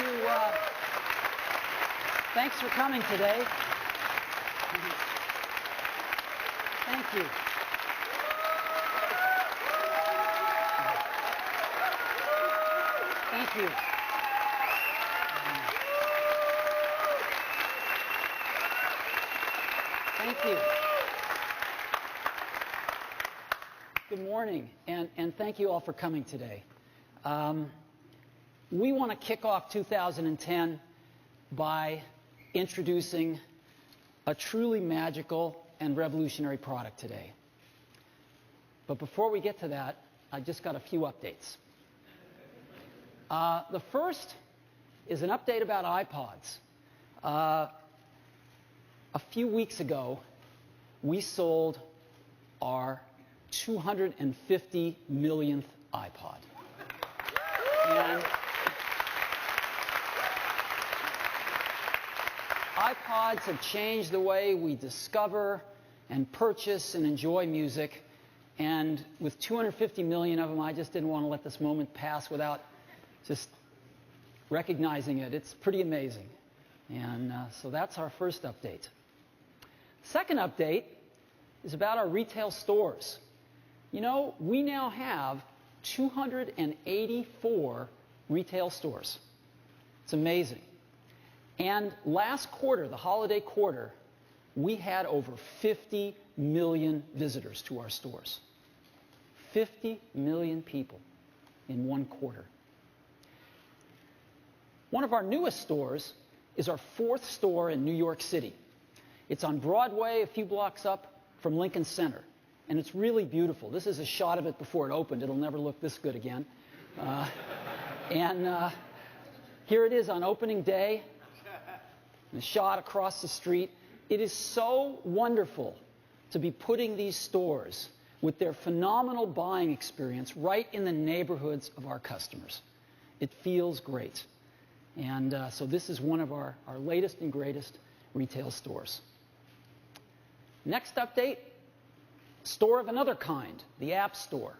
you. Thanks for coming today. Thank you. Thank you. Thank you. Good morning, and thank you all for coming today. We want to kick off 2010 by introducing a truly magical and revolutionary product today. But before we get to that, I just got a few updates. The first is an update about iPods. A few weeks ago, we sold our 250 millionth iPod. And iPods have changed the way we discover and purchase and enjoy music. And with 250 million of them, I just didn't want to let this moment pass without just recognizing it. It's pretty amazing. And so that's our first update. Second update is about our retail stores. You know, we now have 284 retail stores. It's amazing. And last quarter, the holiday quarter, we had over 50 million visitors to our stores. 50 million people in one quarter. One of our newest stores is our fourth store in New York City. It's on Broadway, a few blocks up from Lincoln Center. And it's really beautiful. This is a shot of it before it opened. It'll never look this good again. Here it is on opening day. And a shot across the street. It is so wonderful to be putting these stores with their phenomenal buying experience right in the neighborhoods of our customers. It feels great. And so this is one of our latest and greatest retail stores. Next update, store of another kind, the App Store.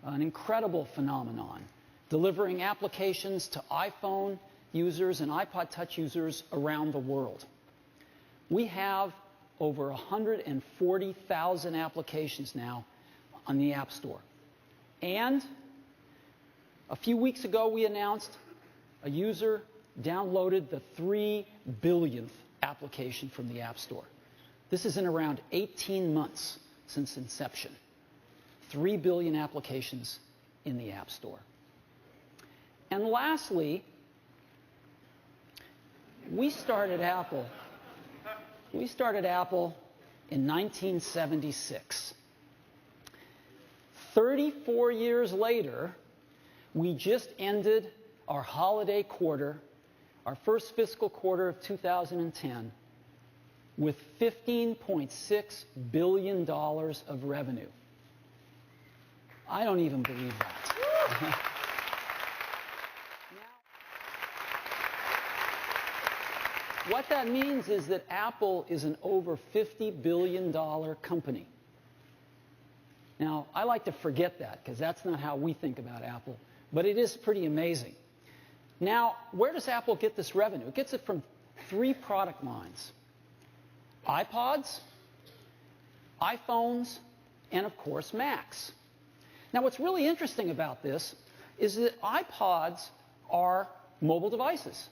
An incredible phenomenon, delivering applications to iPhone users and iPod Touch users around the world. We have over 140,000 applications now on the App Store. And a few weeks ago, we announced a user downloaded the 3 billionth application from the App Store. This is in around 18 months since inception. 3 billion applications in the App Store. And lastly, we started Apple in 1976. 34 years later, we just ended our holiday quarter, our first fiscal quarter of 2010, with $15.6 billion of revenue. I don't even believe that. What that means is that Apple is an over $50 billion company. Now, I like to forget that because that's not how we think about Apple, but it is pretty amazing. Now, where does Apple get this revenue? It gets it from 3 product lines: iPods, iPhones, and of course Macs. Now what's really interesting about this is that iPods are mobile devices.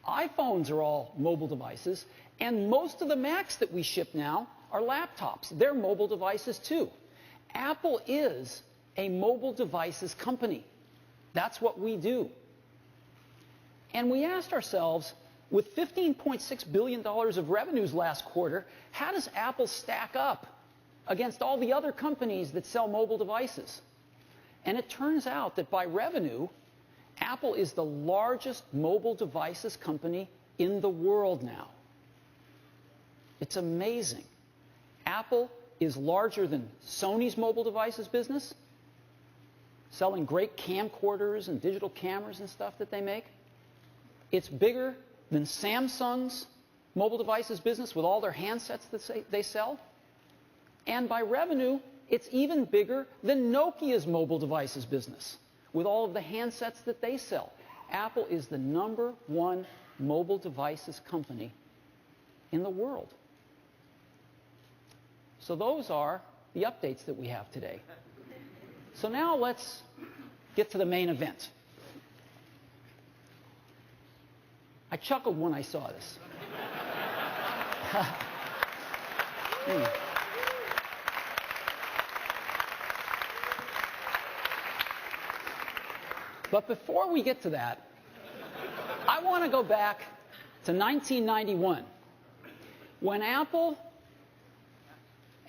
iPhones are all mobile devices, and most of the Macs that we ship now are laptops. They're mobile devices too. Apple is a mobile devices company. That's what we do. And we asked ourselves, with $15.6 billion of revenues last quarter, how does Apple stack up against all the other companies that sell mobile devices? And it turns out that by revenue, Apple is the largest mobile devices company in the world now. It's amazing. Apple is larger than Sony's mobile devices business, selling great camcorders and digital cameras and stuff that they make. It's bigger than Samsung's mobile devices business with all their handsets that they sell. And by revenue, it's even bigger than Nokia's mobile devices business with all of the handsets that they sell. Apple is the #1 mobile devices company in the world. So those are the updates that we have today. So now let's get to the main event. I chuckled when I saw this. But before we get to that, I want to go back to 1991 when Apple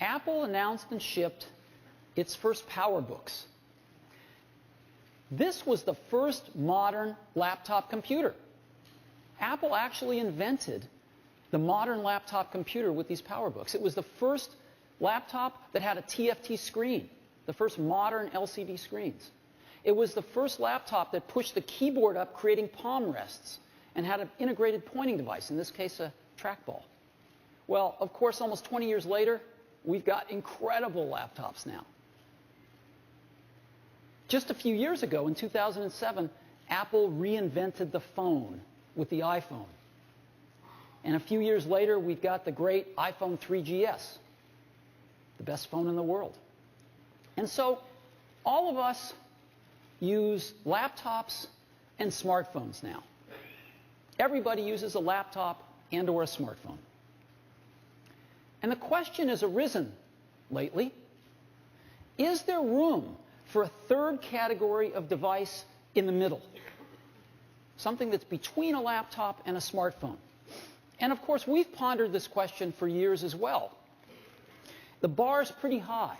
announced and shipped its first PowerBooks. This was the first modern laptop computer. Apple actually invented the modern laptop computer with these PowerBooks. It was the first laptop that had a TFT screen, the first modern LCD screens. It was the first laptop that pushed the keyboard up, creating palm rests, and had an integrated pointing device, in this case a trackball. Well, of course, almost 20 years later, we've got incredible laptops now. Just a few years ago, in 2007, Apple reinvented the phone with the iPhone. And a few years later, we've got the great iPhone 3GS, the best phone in the world. And so all of us use laptops and smartphones now. Everybody uses a laptop and or a smartphone. And the question has arisen lately, is there room for a third category of device in the middle? Something that's between a laptop and a smartphone. And of course, we've pondered this question for years as well. The bar's pretty high.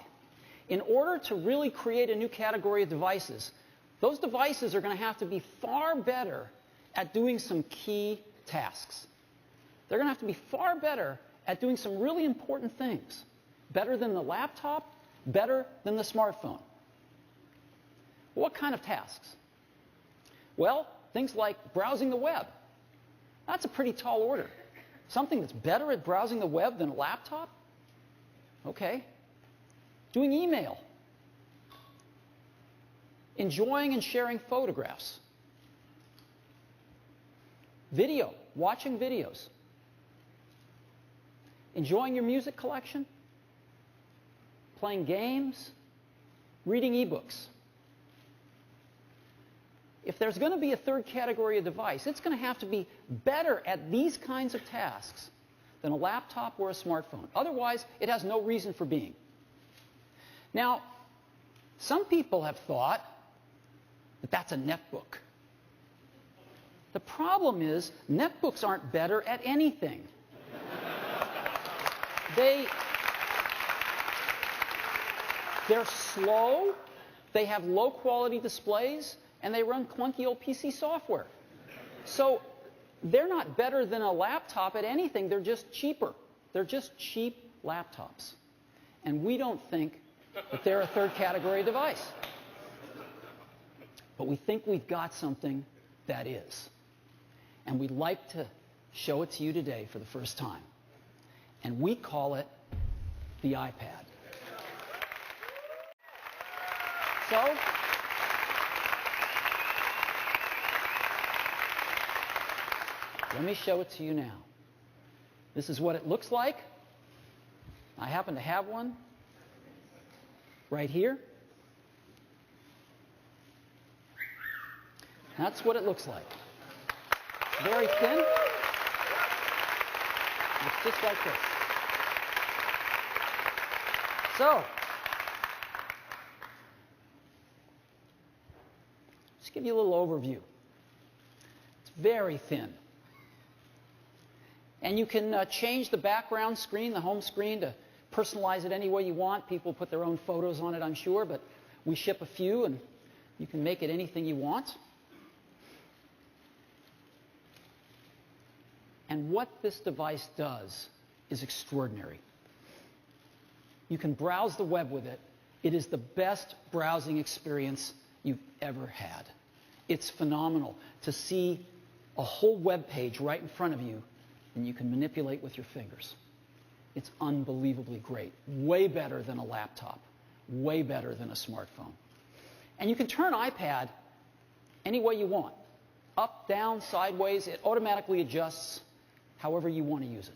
In order to really create a new category of devices, those devices are going to have to be far better at doing some key tasks. They're going to have to be far better at doing some really important things. Better than the laptop, better than the smartphone. What kind of tasks? Well, things like browsing the web. That's a pretty tall order. Something that's better at browsing the web than a laptop? Okay. Doing email. Enjoying and sharing photographs. Video, watching videos. Enjoying your music collection. Playing games. Reading ebooks. If there's going to be a third category of device, it's going to have to be better at these kinds of tasks than a laptop or a smartphone. Otherwise, it has no reason for being. Now, some people have thought that that's a netbook. The problem is, netbooks aren't better at anything. They're slow, they have low-quality displays, and they run clunky old PC software. So they're not better than a laptop at anything. They're just cheaper. They're just cheap laptops. And we don't think that they're a third category device. But we think we've got something that is. And we'd like to show it to you today for the first time. And we call it the iPad. So, let me show it to you now. This is what it looks like. I happen to have one right here. That's what it looks like. Very thin. It's just like this. So, just give you a little overview. It's very thin. And you can change the background screen, the home screen, to personalize it any way you want. People put their own photos on it, I'm sure, but we ship a few, and you can make it anything you want. And what this device does is extraordinary. You can browse the web with it. It is the best browsing experience you've ever had. It's phenomenal to see a whole web page right in front of you, and you can manipulate with your fingers. It's unbelievably great. Way better than a laptop. Way better than a smartphone. And you can turn iPad any way you want. Up, down, sideways, it automatically adjusts however you want to use it.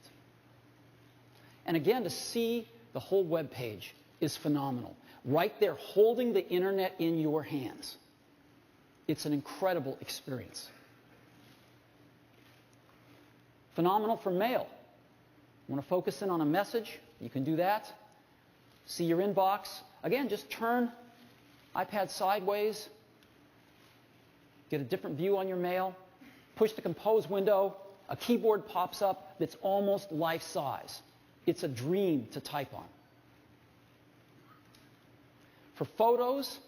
And again, to see the whole web page is phenomenal. Right there, holding the internet in your hands. It's an incredible experience. Phenomenal for mail. Want to focus in on a message? You can do that. See your inbox. Again, just turn iPad sideways. Get a different view on your mail. Push the compose window. A keyboard pops up that's almost life-size. It's a dream to type on. For photos,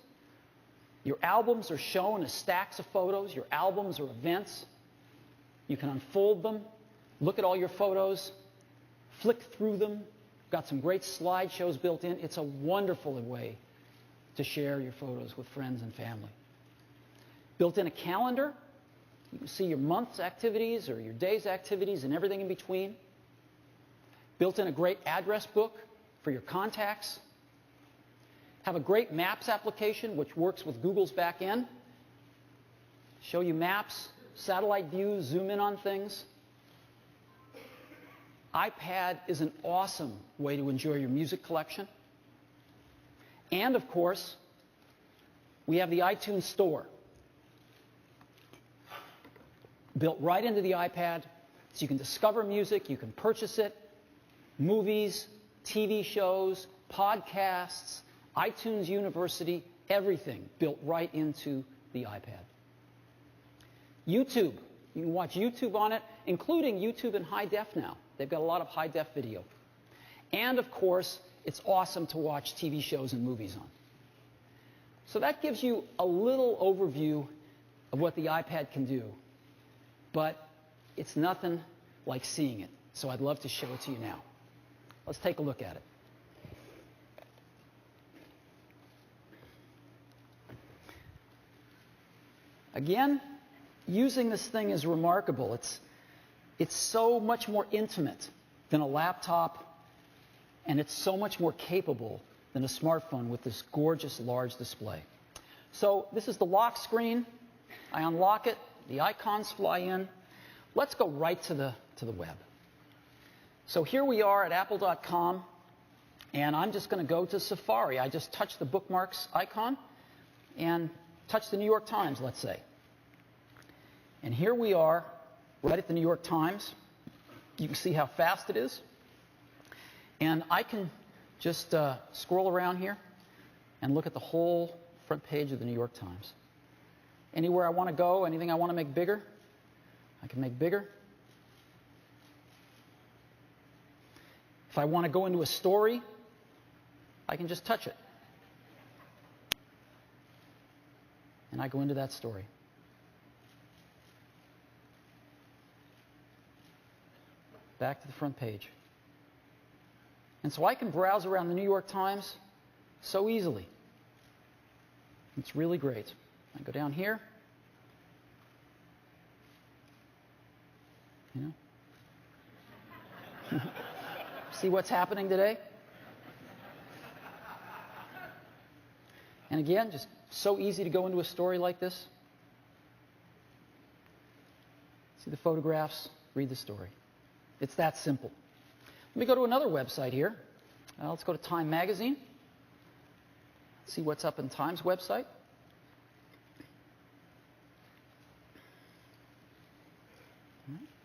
your albums are shown as stacks of photos. Your albums are events. You can unfold them, look at all your photos, flick through them. Got some great slideshows built in. It's a wonderful way to share your photos with friends and family. Built in a calendar. You can see your month's activities or your day's activities and everything in between. Built in a great address book for your contacts. Have a great Maps application which works with Google's back end. Show you maps, satellite views, zoom in on things. iPad is an awesome way to enjoy your music collection. And of course, we have the iTunes Store. Built right into the iPad, so you can discover music, you can purchase it, movies, TV shows, podcasts, iTunes University, everything built right into the iPad. YouTube. You can watch YouTube on it, including YouTube in high def now. They've got a lot of high def video. And of course, it's awesome to watch TV shows and movies on. So that gives you a little overview of what the iPad can do. But it's nothing like seeing it. So I'd love to show it to you now. Let's take a look at it. Again, using this thing is remarkable. It's so much more intimate than a laptop, and it's so much more capable than a smartphone with this gorgeous large display. So this is the lock screen. I unlock it. The icons fly in. Let's go right to the web. So here we are at apple.com, and I'm just going to go to Safari. I just touch the bookmarks icon and touch the New York Times, let's say. And here we are right at the New York Times. You can see how fast it is. And I can just scroll around here and look at the whole front page of the New York Times. Anywhere I want to go, anything I want to make bigger, I can make bigger. If I want to go into a story, I can just touch it. And I go into that story. Back to the front page. And so I can browse around the New York Times so easily. It's really great. I go down here. You know? See what's happening today? And again, just so easy to go into a story like this. See the photographs, read the story. It's that simple. Let me go to another website here. Let's go to Time Magazine. See what's up in Time's website.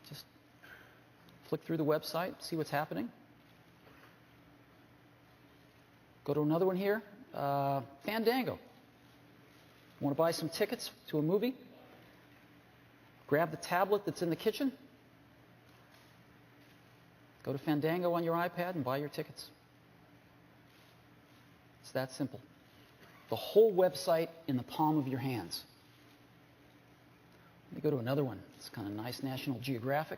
Just flick through the website, see what's happening. Go to another one here, Fandango. Want to buy some tickets to a movie? Grab the tablet that's in the kitchen. Go to Fandango on your iPad and buy your tickets. It's that simple. The whole website in the palm of your hands. Let me go to another one. It's kind of nice, National Geographic.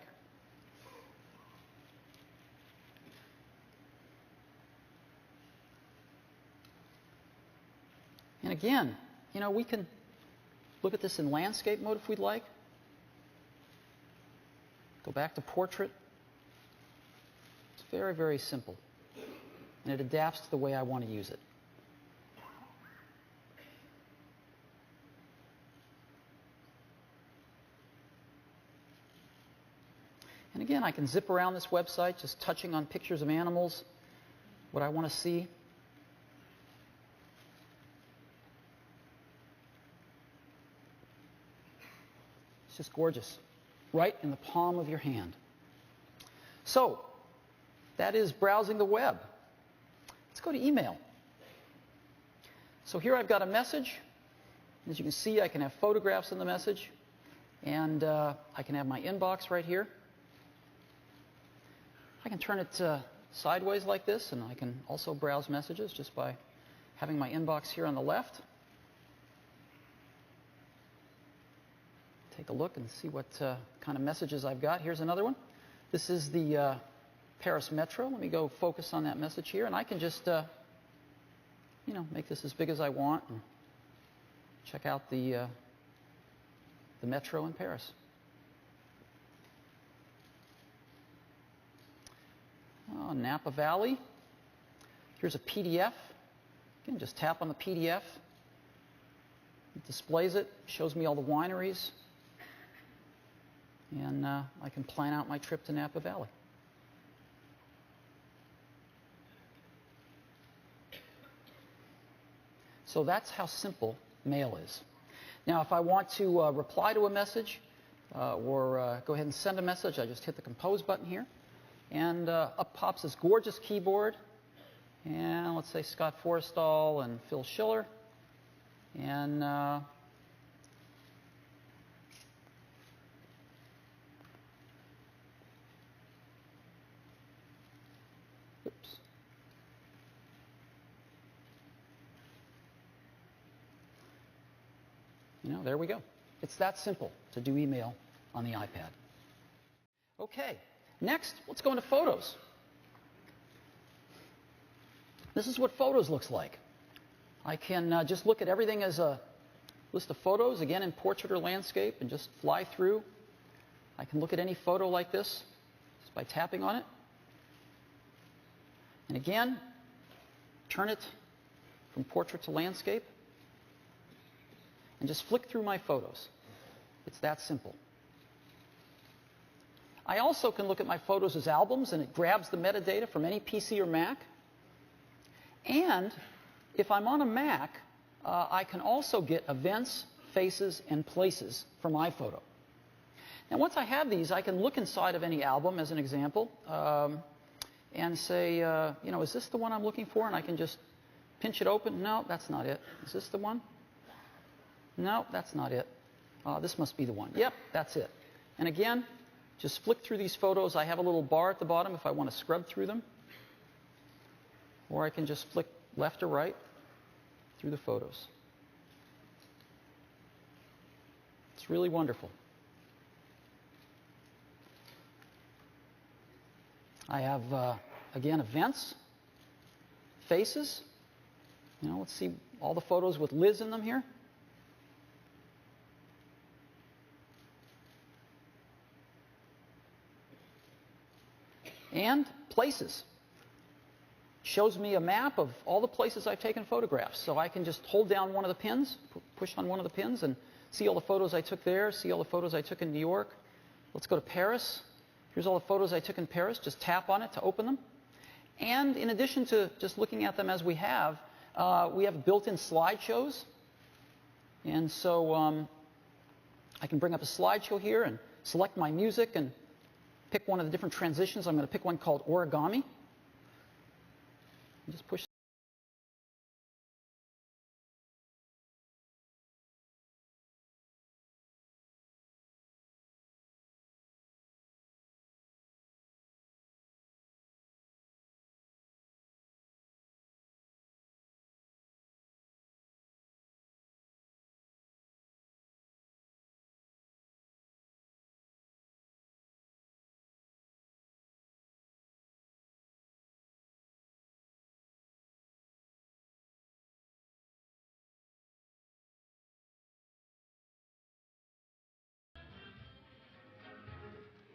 And again, you know, we can look at this in landscape mode if we'd like. Go back to portrait. It's very, very simple. And it adapts to the way I want to use it. And again, I can zip around this website just touching on pictures of animals, what I want to see. It's just gorgeous, right in the palm of your hand. So, that is browsing the web. Let's go to email. So here I've got a message. As you can see, I can have photographs in the message, and I can have my inbox right here. I can turn it sideways like this, and I can also browse messages just by having my inbox here on the left. Take a look and see what kind of messages I've got. Here's another one. This is the Paris Metro. Let me go focus on that message here, and I can just, make this as big as I want and check out the Metro in Paris. Oh, Napa Valley. Here's a PDF. Again, just tap on the PDF. It displays it, shows me all the wineries, and I can plan out my trip to Napa Valley. So that's how simple mail is. Now, if I want to reply to a message or go ahead and send a message, I just hit the Compose button here. And up pops this gorgeous keyboard. And let's say Scott Forstall and Phil Schiller. And oops. There we go. It's that simple to do email on the iPad. Okay. Next, let's go into Photos. This is what Photos looks like. I can just look at everything as a list of photos, again in portrait or landscape, and just fly through. I can look at any photo like this just by tapping on it. And again, turn it from portrait to landscape, and just flick through my photos. It's that simple. I also can look at my photos as albums, and it grabs the metadata from any PC or Mac. And if I'm on a Mac, I can also get events, faces, and places from iPhoto. Now, once I have these, I can look inside of any album, as an example, and say, is this the one I'm looking for? And I can just pinch it open. No, that's not it. Is this the one? No, that's not it. This must be the one. Yep, that's it. And again, just flick through these photos. I have a little bar at the bottom if I want to scrub through them. Or I can just flick left or right through the photos. It's really wonderful. I have, again, events, faces. Let's see all the photos with Liz in them here. And places. Shows me a map of all the places I've taken photographs. So I can just hold down one of the pins, push on one of the pins, and see all the photos I took there, see all the photos I took in New York. Let's go to Paris. Here's all the photos I took in Paris. Just tap on it to open them. And in addition to just looking at them as we have built-in slideshows. And so I can bring up a slideshow here and select my music and pick one of the different transitions. I'm going to pick one called Origami. And just push.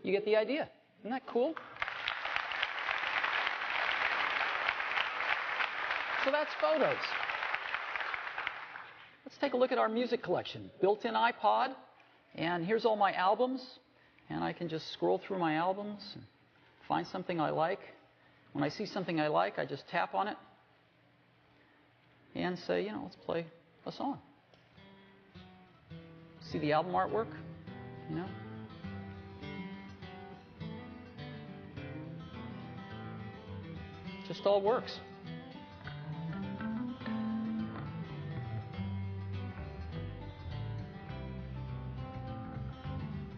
You get the idea. Isn't that cool? So that's Photos. Let's take a look at our music collection. Built-in iPod, and here's all my albums. and I can just scroll through my albums and find something I like. When I see something I like, I just tap on it and say, let's play a song. See the album artwork, Just all works.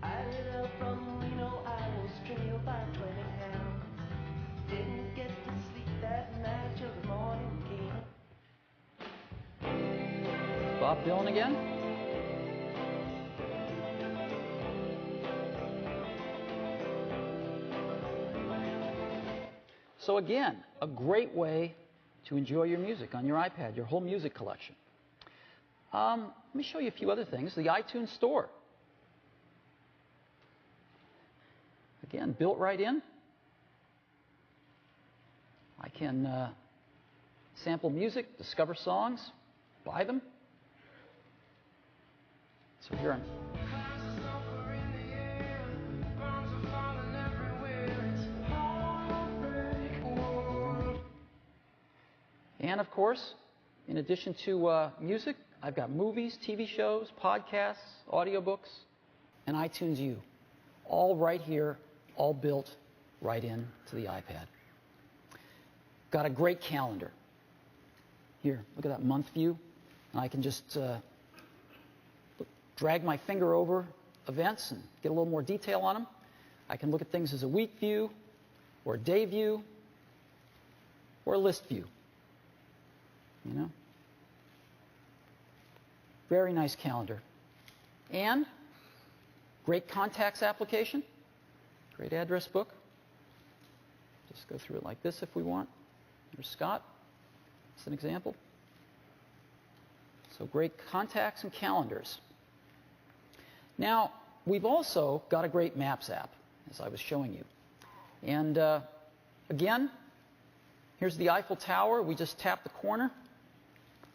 I lit up from Reno, I was trailed by 20 hounds. Didn't get to sleep that night till the morning came. Bob Dylan again. So again, a great way to enjoy your music on your iPad, your whole music collection. Let me show you a few other things. The iTunes Store. Again, built right in. I can sample music, discover songs, buy them. So here I'm. And of course, in addition to music, I've got movies, TV shows, podcasts, audiobooks, and iTunes U. All right here, all built right into the iPad. Got a great calendar. Here, look at that month view. And I can just drag my finger over events and get a little more detail on them. I can look at things as a week view, or a day view, or a list view. Very nice calendar. And great contacts application. Great address book. Just go through it like this if we want. Here's Scott. That's an example. So great contacts and calendars. Now, we've also got a great Maps app, as I was showing you. And again, here's the Eiffel Tower. We just tap the corner.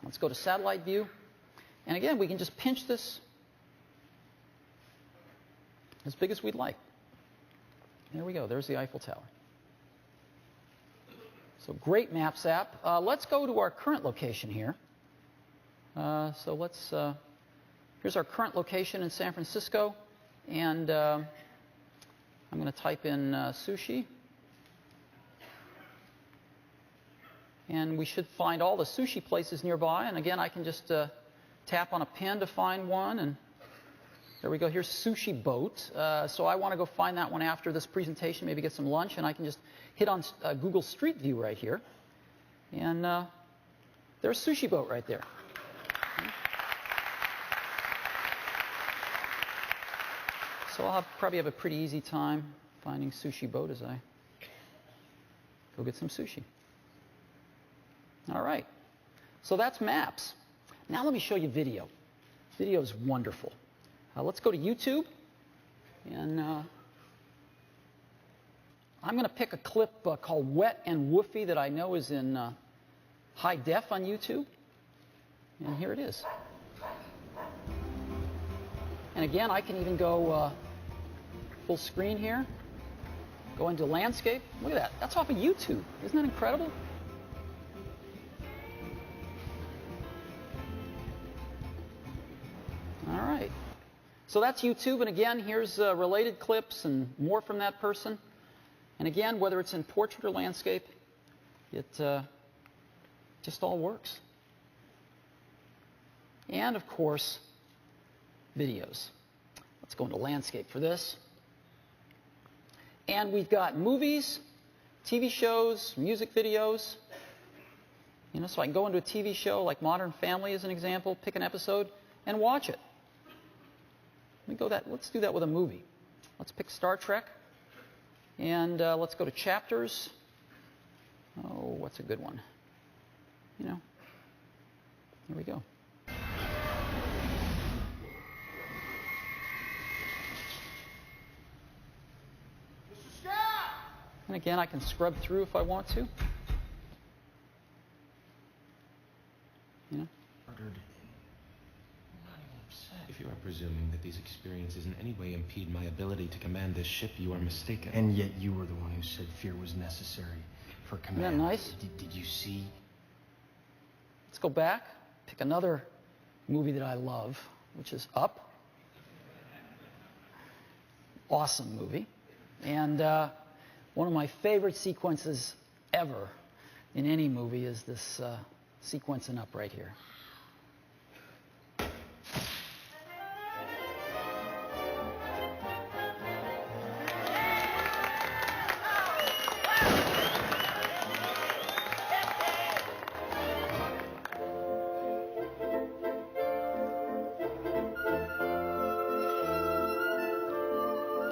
Let's go to satellite view. And again, we can just pinch this as big as we'd like. There we go. There's the Eiffel Tower. So great Maps app. Let's go to our current location here. Here's our current location in San Francisco. And I'm going to type in sushi. And we should find all the sushi places nearby. And again, I can just tap on a pen to find one. And there we go. Here's Sushi Boat. So I want to go find that one after this presentation, maybe get some lunch. And I can just hit on Google Street View right here. And there's Sushi Boat right there. So I'll probably have a pretty easy time finding Sushi Boat as I go get some sushi. All right. So that's Maps. Now let me show you video. Video is wonderful. Let's go to YouTube. And I'm going to pick a clip called Wet and Woofy that I know is in high def on YouTube. And here it is. And again, I can even go full screen here. Go into landscape. Look at that. That's off of YouTube. Isn't that incredible? All right. So that's YouTube. And again, here's related clips and more from that person. And again, whether it's in portrait or landscape, it just all works. And of course, videos. Let's go into landscape for this. And we've got movies, TV shows, music videos. So I can go into a TV show like Modern Family as an example, pick an episode, and watch it. Let's do that with a movie. Let's pick Star Trek. And let's go to chapters. Oh, what's a good one? Here we go. And again, I can scrub through if I want to. If you are presuming that these experiences in any way impede my ability to command this ship, you are mistaken. And yet you were the one who said fear was necessary for command. Isn't that nice? Did you see? Let's go back, pick another movie that I love, which is Up. Awesome movie. And one of my favorite sequences ever in any movie is this sequence in Up right here.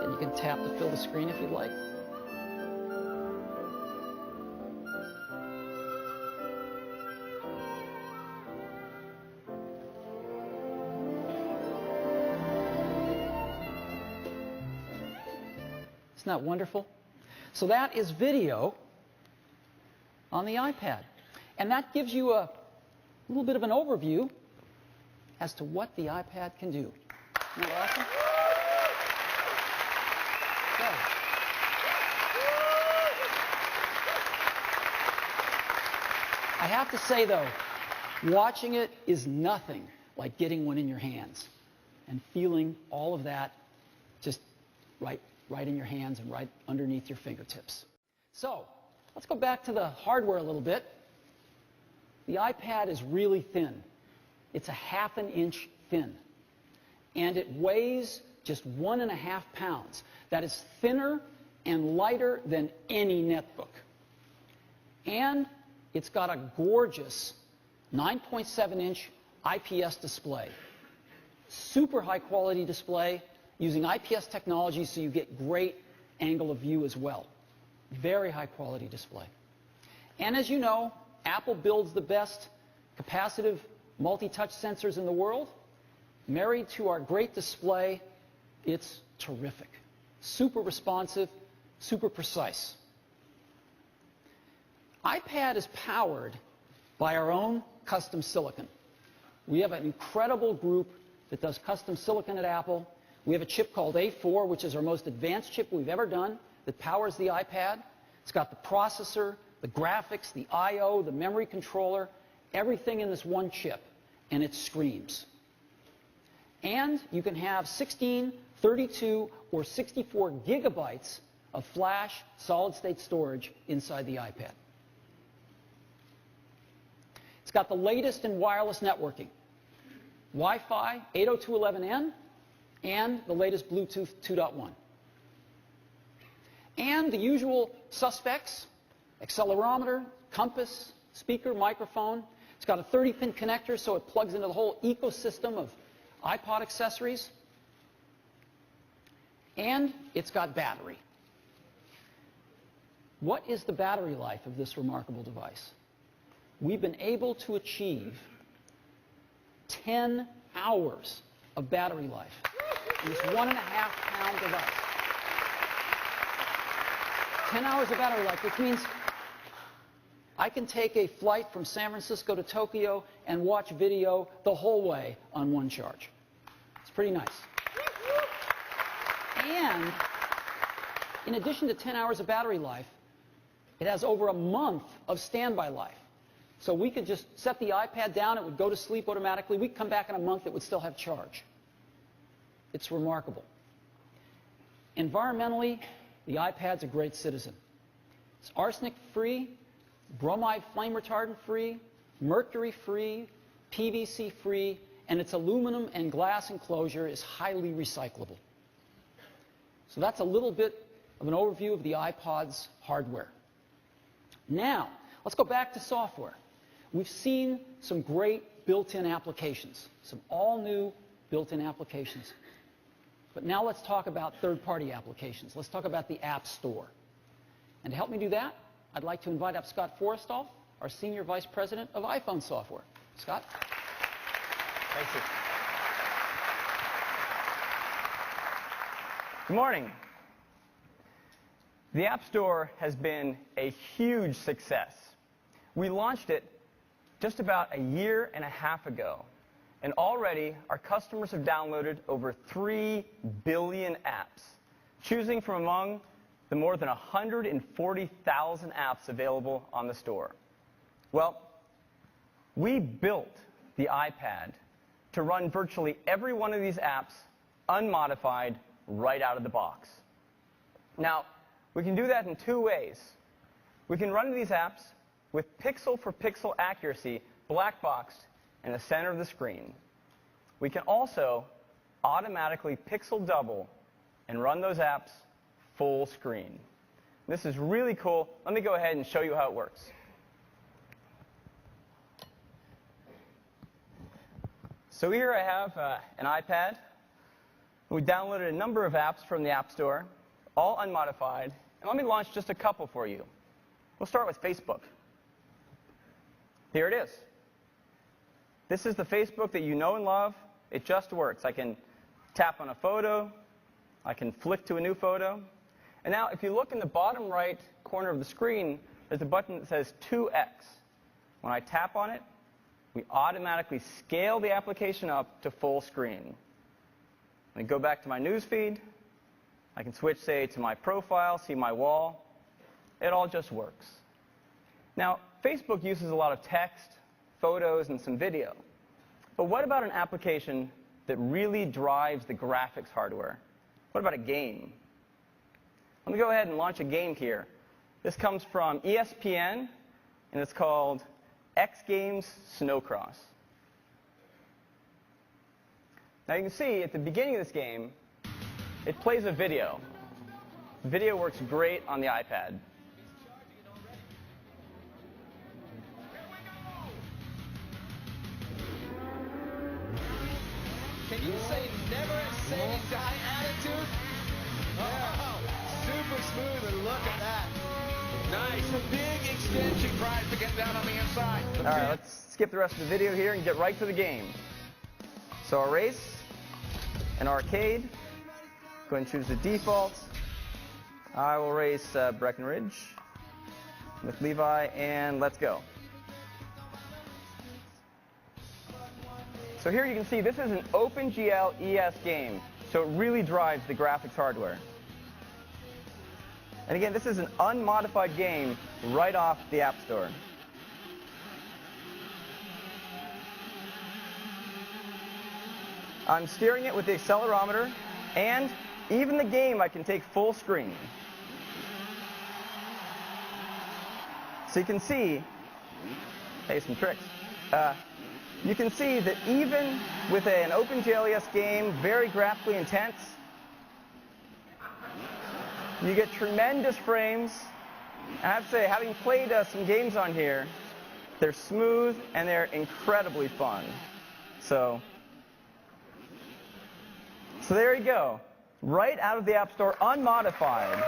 You can tap to fill the screen if you'd like. Isn't that wonderful? So that is video on the iPad. And that gives you a little bit of an overview as to what the iPad can do. Isn't that awesome? I have to say, though, watching it is nothing like getting one in your hands and feeling all of that just right in your hands and right underneath your fingertips. So let's go back to the hardware a little bit. The iPad is really thin. It's a ½ an inch thin. And it weighs just 1.5 pounds. That is thinner and lighter than any netbook. And it's got a gorgeous 9.7-inch IPS display. Super high quality display using IPS technology so you get great angle of view as well. Very high quality display. And as you know, Apple builds the best capacitive multi-touch sensors in the world. Married to our great display, it's terrific. Super responsive, super precise. iPad is powered by our own custom silicon. We have an incredible group that does custom silicon at Apple. We have a chip called A4, which is our most advanced chip we've ever done, that powers the iPad. It's got the processor, the graphics, the I/O, the memory controller, everything in this one chip, and it screams. And you can have 16, 32, or 64 gigabytes of flash solid-state storage inside the iPad. It's got the latest in wireless networking, Wi-Fi 802.11n, and the latest Bluetooth 2.1. And the usual suspects, accelerometer, compass, speaker, microphone. It's got a 30-pin connector, so it plugs into the whole ecosystem of iPod accessories. And it's got battery. What is the battery life of this remarkable device? We've been able to achieve 10 hours of battery life in this 1.5-pound device. 10 hours of battery life, which means I can take a flight from San Francisco to Tokyo and watch video the whole way on one charge. It's pretty nice. And in addition to 10 hours of battery life, it has over a month of standby life. So we could just set the iPad down, it would go to sleep automatically. We'd come back in a month, it would still have charge. It's remarkable. Environmentally, the iPad's a great citizen. It's arsenic-free, bromide flame retardant-free, mercury-free, PVC-free, and its aluminum and glass enclosure is highly recyclable. So that's a little bit of an overview of the iPod's hardware. Now, let's go back to software. We've seen some great built-in applications, some all-new built-in applications. But now let's talk about third-party applications. Let's talk about the App Store. And to help me do that, I'd like to invite up Scott Forrestal, our Senior Vice President of iPhone Software. Scott? Thank you. Good morning. The App Store has been a huge success. We launched it just about a year and a half ago, And already, our customers have downloaded over 3 billion apps, choosing from among the more than 140,000 apps available on the store. Well, we built the iPad to run virtually every one of these apps unmodified right out of the box. Now, we can do that in 2 ways. We can run these apps with pixel-for-pixel accuracy black-boxed in the center of the screen. We can also automatically pixel double and run those apps full screen. This is really cool. Let me go ahead and show you how it works. So here I have an iPad. We downloaded a number of apps from the App Store, all unmodified. And let me launch just a couple for you. We'll start with Facebook. Here it is. This is the Facebook that you know and love. It just works. I can tap on a photo. I can flick to a new photo. And now, if you look in the bottom right corner of the screen, there's a button that says 2x. When I tap on it, we automatically scale the application up to full screen. When I go back to my news feed, I can switch, say, to my profile, see my wall. It all just works. Now, Facebook uses a lot of text, photos, and some video. But what about an application that really drives the graphics hardware? What about a game? Let me go ahead and launch a game here. This comes from ESPN, and it's called X Games Snowcross. Now you can see at the beginning of this game, it plays a video. The video works great on the iPad. Can you say never say die attitude? Oh, super smooth, and look at that. Nice, a big extension prize to get down on the inside. All right, let's skip the rest of the video here and get right to the game. So a race, an arcade. Go ahead and choose the default. I will race Breckenridge with Levi, and let's go. So here you can see this is an OpenGL ES game, so it really drives the graphics hardware. And again, this is an unmodified game right off the App Store. I'm steering it with the accelerometer, and even the game I can take full screen. So you can see, hey, some tricks. You can see that even with an OpenGL ES game, very graphically intense, you get tremendous frames. I have to say, having played some games on here, they're smooth and they're incredibly fun. So there you go. Right out of the App Store, unmodified.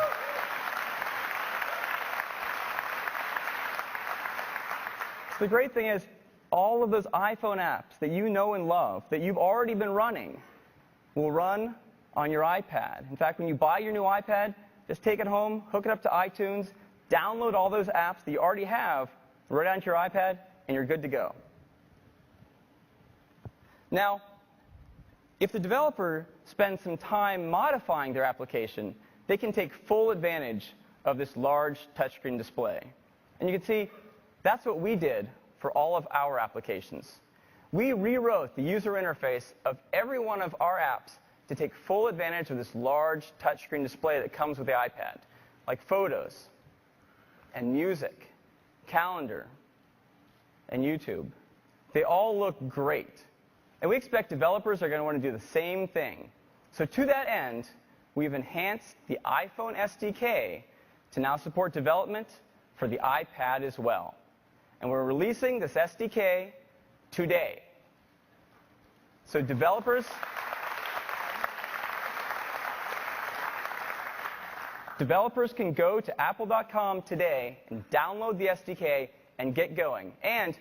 The great thing is, all of those iPhone apps that you know and love, that you've already been running, will run on your iPad. In fact, when you buy your new iPad, just take it home, hook it up to iTunes, download all those apps that you already have right onto your iPad, and you're good to go. Now, if the developer spends some time modifying their application, they can take full advantage of this large touchscreen display. And you can see that's what we did for all of our applications. We rewrote the user interface of every one of our apps to take full advantage of this large touchscreen display that comes with the iPad, like Photos, and Music, Calendar, and YouTube. They all look great. And we expect developers are going to want to do the same thing. So to that end, we've enhanced the iPhone SDK to now support development for the iPad as well. And we're releasing this SDK today. So developers can go to apple.com today and download the SDK and get going. And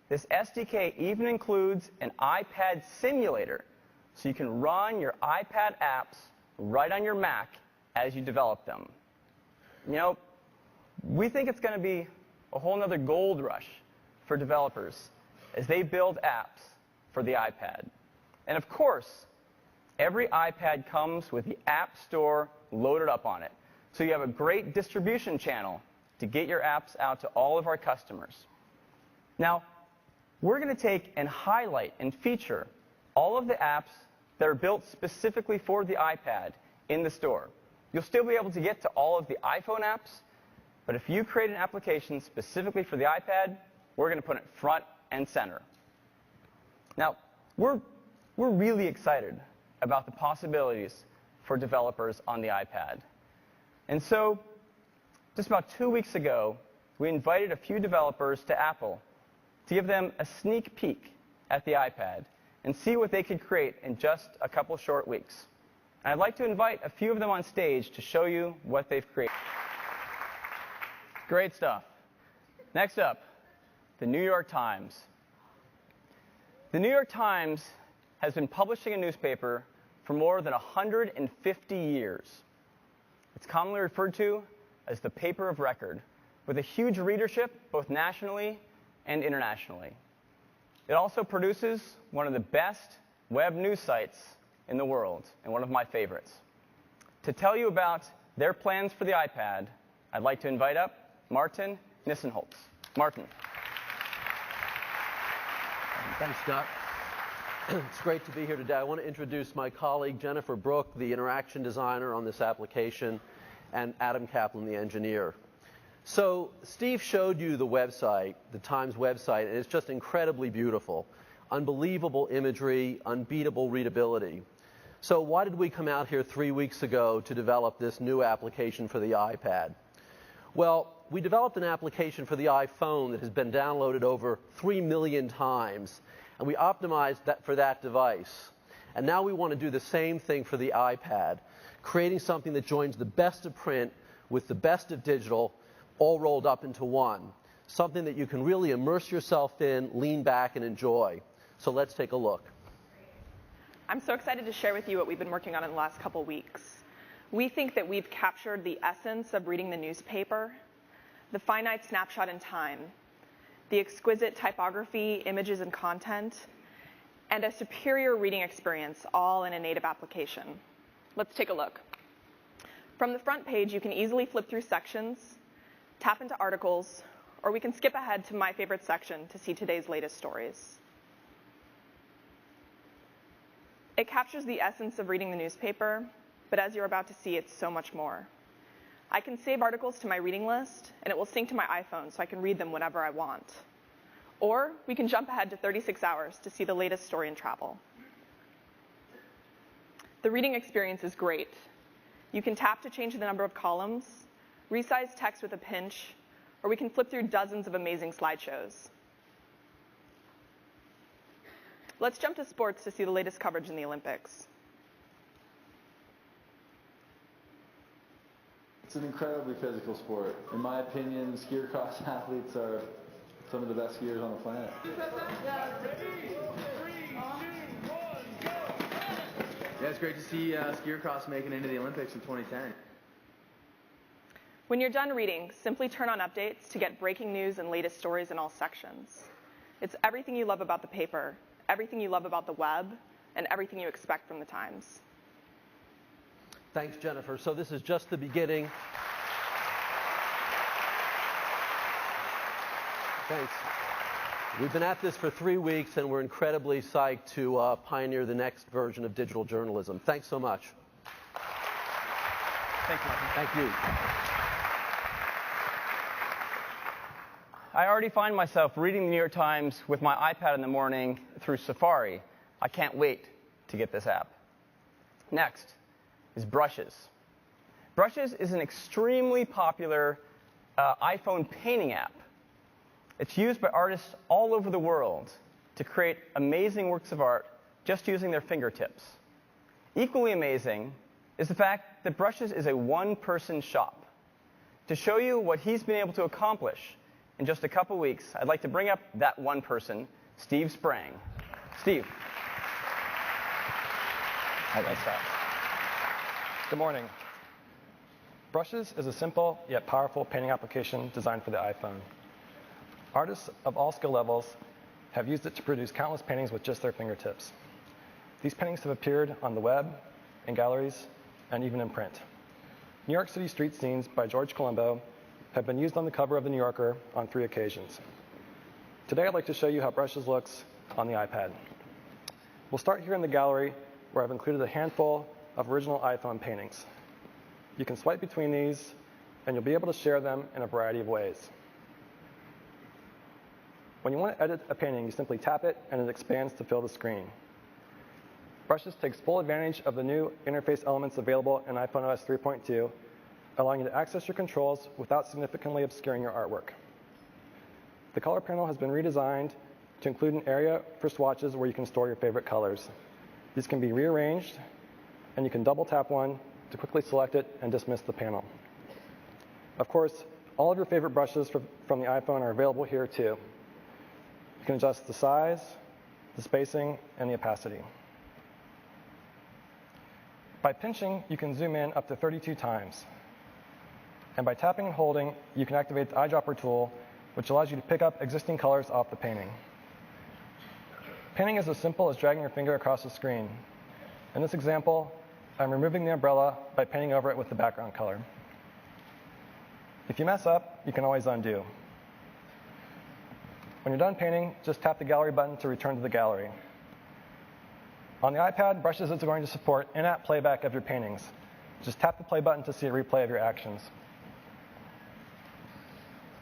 this SDK even includes an iPad simulator, so you can run your iPad apps right on your Mac as you develop them. You know, we think it's going to be a whole other gold rush for developers as they build apps for the iPad. And of course, every iPad comes with the App Store loaded up on it. So you have a great distribution channel to get your apps out to all of our customers. Now, we're going to take and highlight and feature all of the apps that are built specifically for the iPad in the store. You'll still be able to get to all of the iPhone apps, but if you create an application specifically for the iPad, we're going to put it front and center. Now, we're really excited about the possibilities for developers on the iPad. And so, just about 2 weeks ago, we invited a few developers to Apple to give them a sneak peek at the iPad and see what they could create in just a couple short weeks. And I'd like to invite a few of them on stage to show you what they've created. Great stuff. Next up, the New York Times. The New York Times has been publishing a newspaper for more than 150 years. It's commonly referred to as the paper of record, with a huge readership both nationally and internationally. It also produces one of the best web news sites in the world, and one of my favorites. To tell you about their plans for the iPad, I'd like to invite up Martin Nissenholtz. Martin. Thanks, Scott. It's great to be here today. I want to introduce my colleague, Jennifer Brook, the interaction designer on this application, and Adam Kaplan, the engineer. So Steve showed you the website, the Times website, and it's just incredibly beautiful. Unbelievable imagery, unbeatable readability. So why did we come out here 3 weeks ago to develop this new application for the iPad? Well, we developed an application for the iPhone that has been downloaded over 3 million times, and we optimized that for that device. And now we want to do the same thing for the iPad, creating something that joins the best of print with the best of digital, all rolled up into one. Something that you can really immerse yourself in, lean back, and enjoy. So let's take a look. I'm so excited to share with you what we've been working on in the last couple weeks. We think that we've captured the essence of reading the newspaper, the finite snapshot in time, the exquisite typography, images, and content, and a superior reading experience, all in a native application. Let's take a look. From the front page, you can easily flip through sections, tap into articles, or we can skip ahead to my favorite section to see today's latest stories. It captures the essence of reading the newspaper, but as you're about to see, it's so much more. I can save articles to my reading list, and it will sync to my iPhone so I can read them whenever I want. Or we can jump ahead to 36 hours to see the latest story in travel. The reading experience is great. You can tap to change the number of columns, resize text with a pinch, or we can flip through dozens of amazing slideshows. Let's jump to sports to see the latest coverage in the Olympics. It's an incredibly physical sport. In my opinion, skier cross athletes are some of the best skiers on the planet. Yeah, it's great to see skier cross making it into the Olympics in 2010. When you're done reading, simply turn on updates to get breaking news and latest stories in all sections. It's everything you love about the paper, everything you love about the web, and everything you expect from the Times. Thanks, Jennifer. So this is just the beginning. Thanks. We've been at this for 3 weeks, and we're incredibly psyched to pioneer the next version of digital journalism. Thanks so much. Thanks, Martin. Thank you. I already find myself reading the New York Times with my iPad in the morning through Safari. I can't wait to get this app. Next is Brushes. Brushes is an extremely popular iPhone painting app. It's used by artists all over the world to create amazing works of art just using their fingertips. Equally amazing is the fact that Brushes is a one-person shop. To show you what he's been able to accomplish in just a couple weeks, I'd like to bring up that one person, Steve Sprang. Steve. Hi, guys. Good morning. Brushes is a simple yet powerful painting application designed for the iPhone. Artists of all skill levels have used it to produce countless paintings with just their fingertips. These paintings have appeared on the web, in galleries, and even in print. New York City street scenes by George Colombo have been used on the cover of The New Yorker on 3 occasions. Today I'd like to show you how Brushes looks on the iPad. We'll start here in the gallery, where I've included a handful of original iPhone paintings. You can swipe between these, and you'll be able to share them in a variety of ways. When you want to edit a painting, you simply tap it, and it expands to fill the screen. Brushes takes full advantage of the new interface elements available in iPhone OS 3.2, allowing you to access your controls without significantly obscuring your artwork. The color panel has been redesigned to include an area for swatches where you can store your favorite colors. These can be rearranged, and you can double tap one to quickly select it and dismiss the panel. Of course, all of your favorite brushes from the iPhone are available here too. You can adjust the size, the spacing, and the opacity. By pinching, you can zoom in up to 32 times. And by tapping and holding, you can activate the eyedropper tool, which allows you to pick up existing colors off the painting. Painting is as simple as dragging your finger across the screen. In this example, I'm removing the umbrella by painting over it with the background color. If you mess up, you can always undo. When you're done painting, just tap the gallery button to return to the gallery. On the iPad, Brushes is going to support in-app playback of your paintings. Just tap the play button to see a replay of your actions.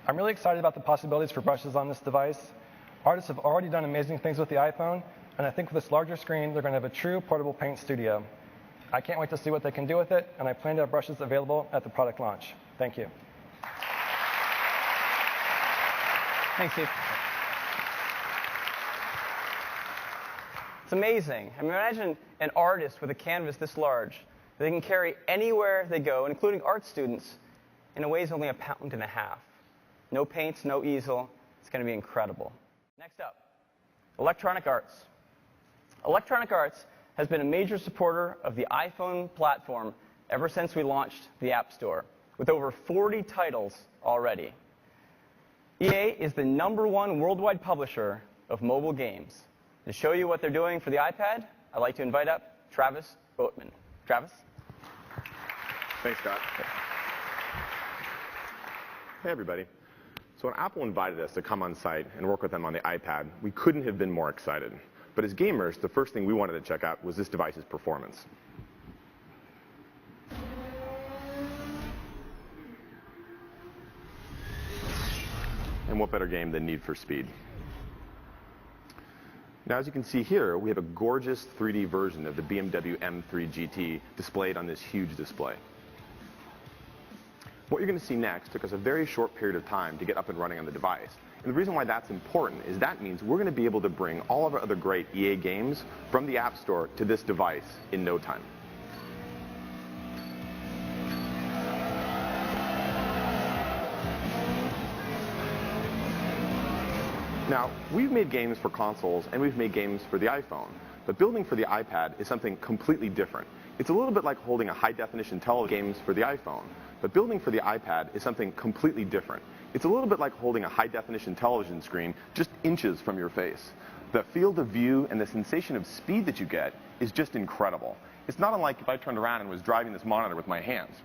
I'm really excited about the possibilities for Brushes on this device. Artists have already done amazing things with the iPhone, and I think with this larger screen, they're going to have a true portable paint studio. I can't wait to see what they can do with it, and I plan to have Brushes available at the product launch. Thank you. Thanks, Steve. It's amazing. I mean, imagine an artist with a canvas this large that they can carry anywhere they go, including art students, and it weighs only 1.5 pounds. No paints, no easel. It's going to be incredible. Next up, Electronic Arts. Electronic Arts has been a major supporter of the iPhone platform ever since we launched the App Store, with over 40 titles already. EA is the #1 worldwide publisher of mobile games. To show you what they're doing for the iPad, I'd like to invite up Travis Oatman. Travis? Thanks, Scott. Hey, everybody. So when Apple invited us to come on site and work with them on the iPad, we couldn't have been more excited. But as gamers, the first thing we wanted to check out was this device's performance. And what better game than Need for Speed? Now, as you can see here, we have a gorgeous 3D version of the BMW M3 GT displayed on this huge display. What you're going to see next took us a very short period of time to get up and running on the device. And the reason why that's important is that means we're going to be able to bring all of our other great EA games from the App Store to this device in no time. Now, we've made games for consoles and we've made games for the iPhone, but building for the iPad is something completely different. It's a little bit like holding a high-definition television games for the iPhone, but building for the iPad is something completely different. It's a little bit like holding a high-definition television screen just inches from your face. The field of view and the sensation of speed that you get is just incredible. It's not unlike if I turned around and was driving this monitor with my hands.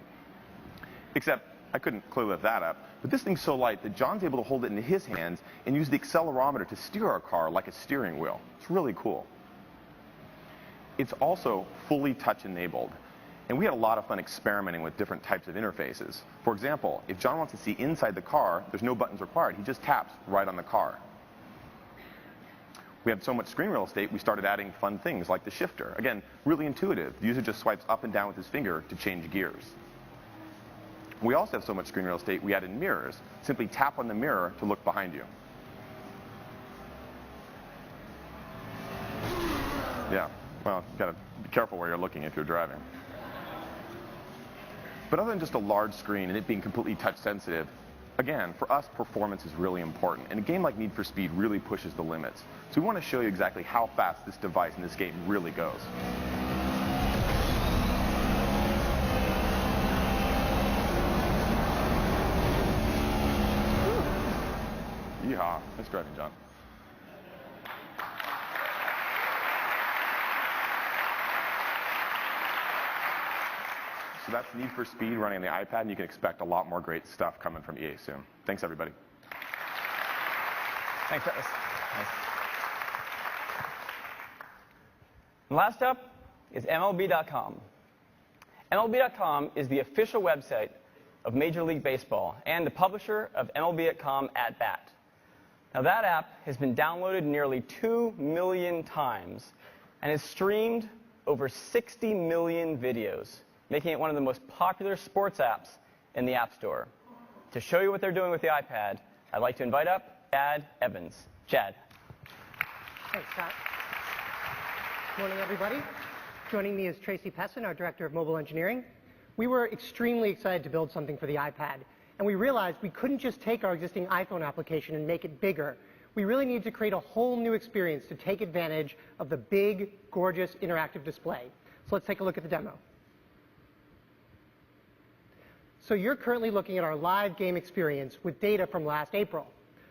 Except I couldn't clearly lift that up, but this thing's so light that John's able to hold it in his hands and use the accelerometer to steer our car like a steering wheel. It's really cool. It's also fully touch-enabled. And we had a lot of fun experimenting with different types of interfaces. For example, if John wants to see inside the car, there's no buttons required. He just taps right on the car. We had so much screen real estate, we started adding fun things like the shifter. Again, really intuitive. The user just swipes up and down with his finger to change gears. We also have so much screen real estate, we added mirrors. Simply tap on the mirror to look behind you. Yeah, well, you gotta be careful where you're looking if you're driving. But other than just a large screen and it being completely touch sensitive, again, for us, performance is really important. And a game like Need for Speed really pushes the limits. So we want to show you exactly how fast this device in this game really goes. Yeehaw. Nice driving, John. So that's Need for Speed running on the iPad, and you can expect a lot more great stuff coming from EA soon. Thanks, everybody. Thanks, Travis. Nice. And last up is MLB.com. MLB.com is the official website of Major League Baseball and the publisher of MLB.com At Bat. Now, that app has been downloaded nearly 2 million times and has streamed over 60 million videos, making it one of the most popular sports apps in the App Store. To show you what they're doing with the iPad, I'd like to invite up Chad Evans. Chad. Thanks, Scott. Morning, everybody. Joining me is Tracy Pessin, our Director of Mobile Engineering. We were extremely excited to build something for the iPad, and we realized we couldn't just take our existing iPhone application and make it bigger. We really needed to create a whole new experience to take advantage of the big, gorgeous, interactive display. So let's take a look at the demo. So you're currently looking at our live game experience with data from last April.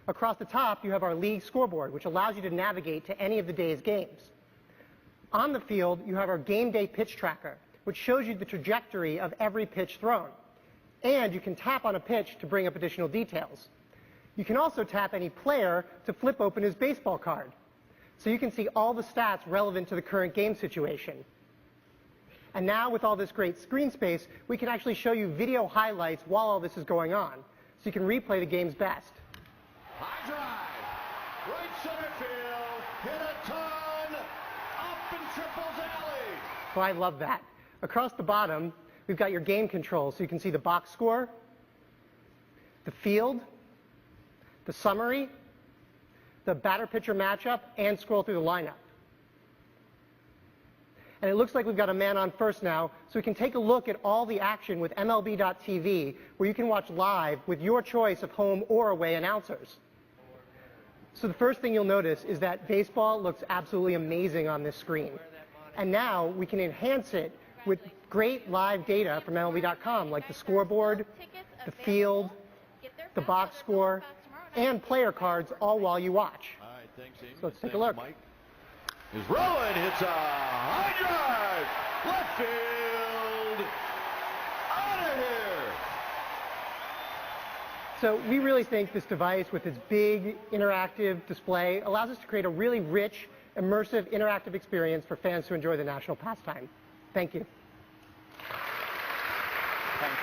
Across the top, you have our league scoreboard, which allows you to navigate to any of the day's games. On the field, you have our game day pitch tracker, which shows you the trajectory of every pitch thrown. And you can tap on a pitch to bring up additional details. You can also tap any player to flip open his baseball card. So you can see all the stats relevant to the current game situation. And now, with all this great screen space, we can actually show you video highlights while all this is going on. So you can replay the game's best. High drive, right center field, hit a ton, up in Triple's alley. So I love that. Across the bottom, we've got your game controls, so you can see the box score, the field, the summary, the batter-pitcher matchup, and scroll through the lineup. And it looks like we've got a man on first now, so we can take a look at all the action with MLB.tv, where you can watch live with your choice of home or away announcers. So the first thing you'll notice is that baseball looks absolutely amazing on this screen. And now we can enhance it with great live data from MLB.com, like the scoreboard, the field, the box score, and player cards, all while you watch. All right, thanks, Amy. So let's take a look. Mike is rolling, hits a high drive, left field, out of here. So we really think this device, with its big interactive display, allows us to create a really rich, immersive, interactive experience for fans to enjoy the national pastime. Thank you. Thanks.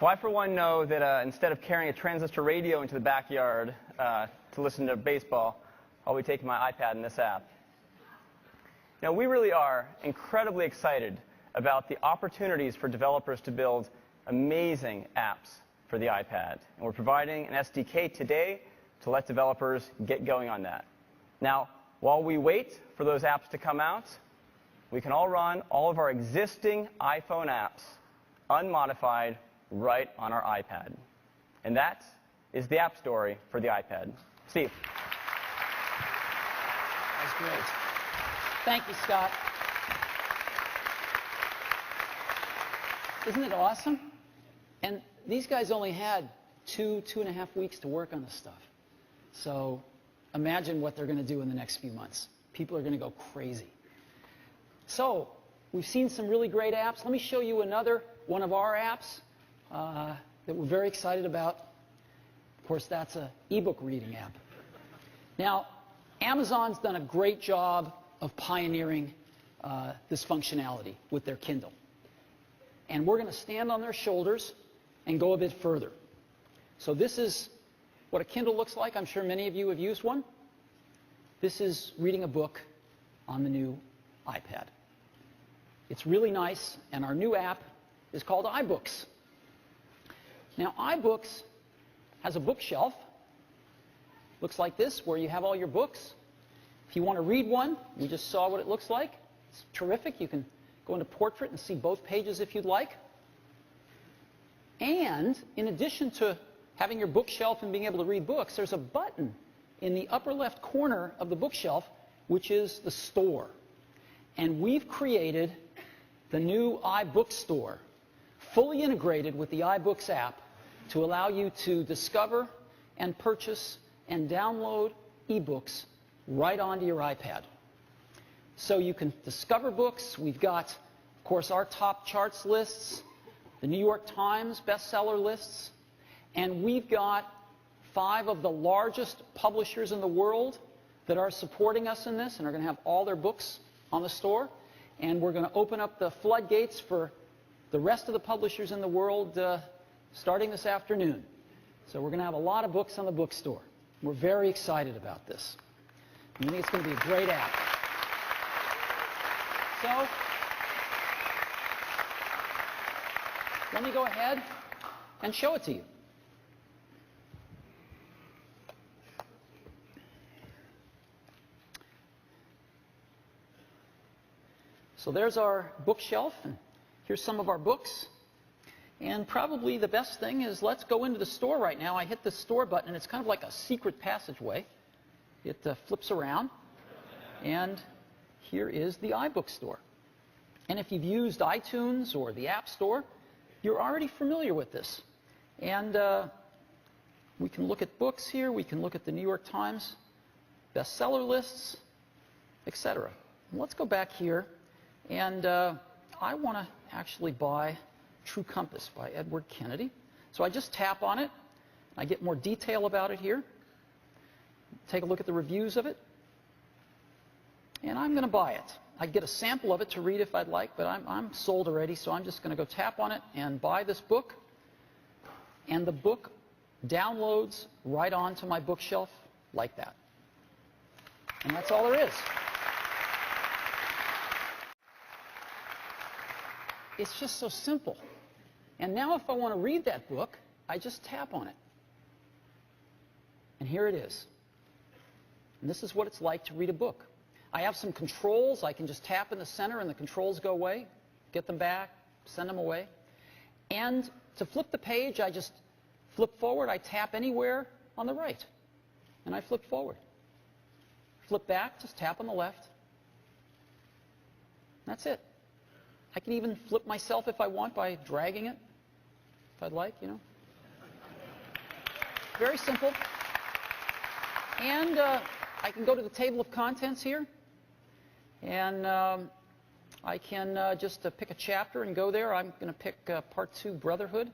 Well, I, for one, know that instead of carrying a transistor radio into the backyard to listen to baseball, I'll be taking my iPad and this app. Now, we really are incredibly excited about the opportunities for developers to build amazing apps for the iPad. And we're providing an SDK today to let developers get going on that. Now, while we wait for those apps to come out, we can all run all of our existing iPhone apps unmodified right on our iPad. And that is the app story for the iPad. Steve. That's great. Thank you, Scott. Isn't it awesome? And these guys only had 2.5 weeks to work on this stuff. So imagine what they're going to do in the next few months. People are going to go crazy. So we've seen some really great apps. Let me show you another one of our apps that we're very excited about. Of course, that's an ebook reading app. Now, Amazon's done a great job of pioneering this functionality with their Kindle. And we're going to stand on their shoulders and go a bit further. So this is what a Kindle looks like. I'm sure many of you have used one. This is reading a book on the new iPad. It's really nice, and our new app is called iBooks. Now, iBooks has a bookshelf. Looks like this, where you have all your books. If you want to read one, you just saw what it looks like. It's terrific. You can go into Portrait and see both pages if you'd like. And in addition to having your bookshelf and being able to read books, there's a button in the upper left corner of the bookshelf, which is the store. And we've created the new iBook Store, fully integrated with the iBooks app, to allow you to discover and purchase and download ebooks right onto your iPad. so you can discover books. We've got, of course, our top charts lists, the New York Times bestseller lists, and we've got 5 of the largest publishers in the world that are supporting us in this and are going to have all their books on the store. And we're going to open up the floodgates for the rest of the publishers in the world starting this afternoon. So we're going to have a lot of books on the bookstore. We're very excited about this. We think it's going to be a great app. So let me go ahead and show it to you. So there's our bookshelf, and here's some of our books. And probably the best thing is let's go into the store right now. I hit the store button, and it's kind of like a secret passageway. It flips around, and here is the iBook store. And if you've used iTunes or the App Store, you're already familiar with this. And we can look at books here. We can look at the New York Times bestseller lists, etc. Let's go back here. And I want to actually buy True Compass by Edward Kennedy. So I just tap on it. I get more detail about it here. Take a look at the reviews of it. And I'm going to buy it. I get a sample of it to read if I'd like, but I'm sold already, so I'm just going to go tap on it and buy this book. And the book downloads right onto my bookshelf like that. And that's all there is. It's just so simple. And now if I want to read that book, I just tap on it. And here it is. And this is what it's like to read a book. I have some controls. I can just tap in the center and the controls go away, get them back, send them away. And to flip the page, I just flip forward. I tap anywhere on the right. And I flip forward. Flip back, just tap on the left. That's it. I can even flip myself if I want by dragging it, if I'd like, you know. Very simple. And I can go to the table of contents here. And I can just pick a chapter and go there. I'm going to pick Part 2, Brotherhood.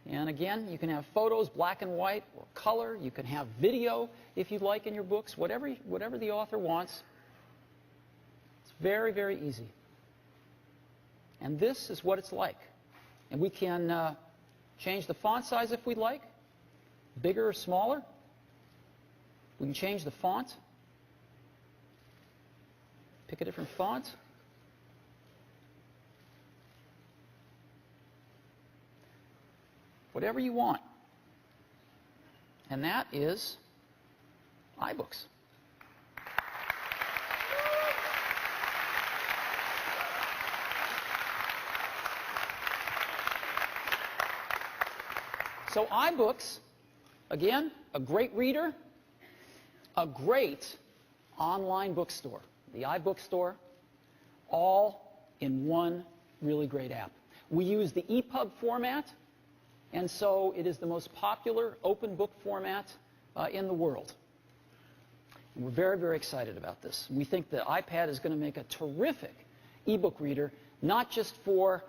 And again, you can have photos, black and white, or color. You can have video, if you'd like, in your books, whatever the author wants. It's very, very easy. And this is what it's like. And we can change the font size if we'd like, bigger or smaller. We can change the font. Pick a different font. Whatever you want. And that is iBooks. So iBooks, again, a great reader, a great online bookstore. The iBook store, all in one really great app. We use the EPUB format, and so it is the most popular open book format in the world. And we're very, very excited about this. We think the iPad is going to make a terrific ebook reader, not just for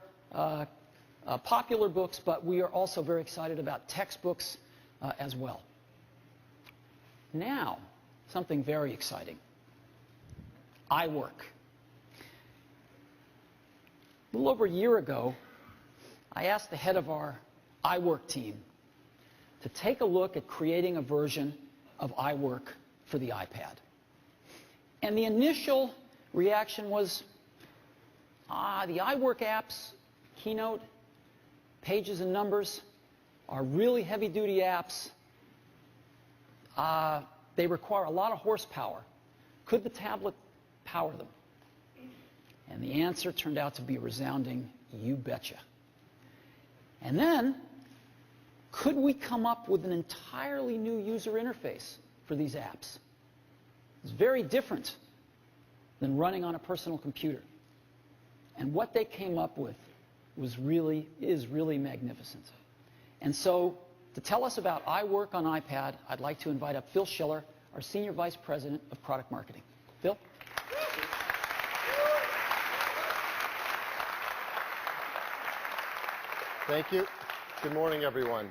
popular books, but we are also very excited about textbooks as well. Now, something very exciting. iWork. A little over a year ago, I asked the head of our iWork team to take a look at creating a version of iWork for the iPad. And the initial reaction was, the iWork apps, Keynote, Pages and Numbers, are really heavy-duty apps. They require a lot of horsepower. Could the tablet power them? And the answer turned out to be a resounding, you betcha. And then, could we come up with an entirely new user interface for these apps? It's very different than running on a personal computer. And what they came up with is really magnificent. And so, to tell us about iWork on iPad, I'd like to invite up Phil Schiller, our Senior Vice President of Product Marketing. Phil? Thank you. Good morning, everyone.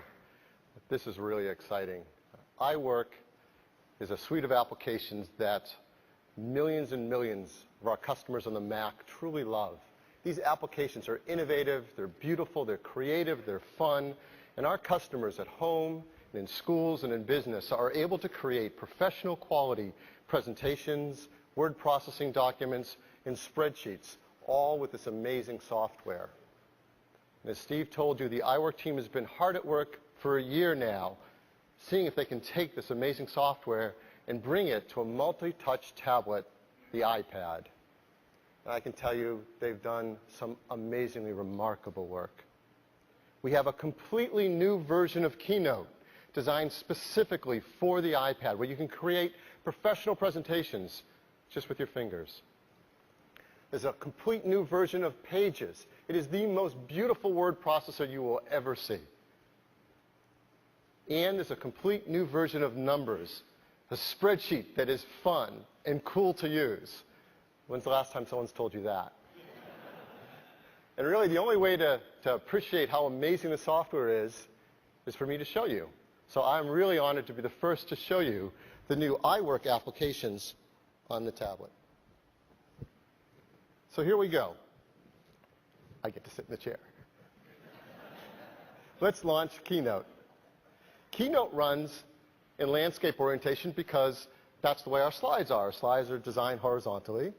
This is really exciting. iWork is a suite of applications that millions and millions of our customers on the Mac truly love. These applications are innovative, they're beautiful, they're creative, they're fun, and our customers at home, and in schools, and in business are able to create professional quality presentations, word processing documents, and spreadsheets, all with this amazing software. And as Steve told you, the iWork team has been hard at work for a year now, seeing if they can take this amazing software and bring it to a multi-touch tablet, the iPad. And I can tell you they've done some amazingly remarkable work. We have a completely new version of Keynote designed specifically for the iPad, where you can create professional presentations just with your fingers. There's a complete new version of Pages. It is the most beautiful word processor you will ever see. And there's a complete new version of Numbers, a spreadsheet that is fun and cool to use. When's the last time someone's told you that? And really, the only way to appreciate how amazing the software is for me to show you. So I'm really honored to be the first to show you the new iWork applications on the tablet. So here we go. I get to sit in the chair. Let's launch Keynote. Keynote runs in landscape orientation because that's the way our slides are. Our slides are designed horizontally.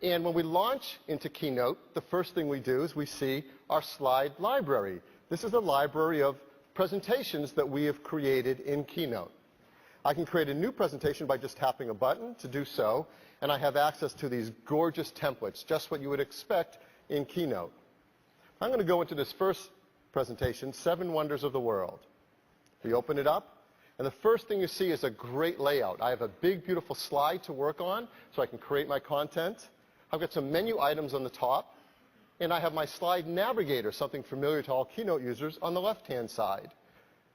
And when we launch into Keynote, the first thing we do is we see our slide library. This is a library of presentations that we have created in Keynote. I can create a new presentation by just tapping a button to do so, and I have access to these gorgeous templates, just what you would expect in Keynote. I'm going to go into this first presentation, 7 Wonders of the World. We open it up, and the first thing you see is a great layout. I have a big, beautiful slide to work on so I can create my content. I've got some menu items on the top, and I have my slide navigator, something familiar to all Keynote users, on the left-hand side.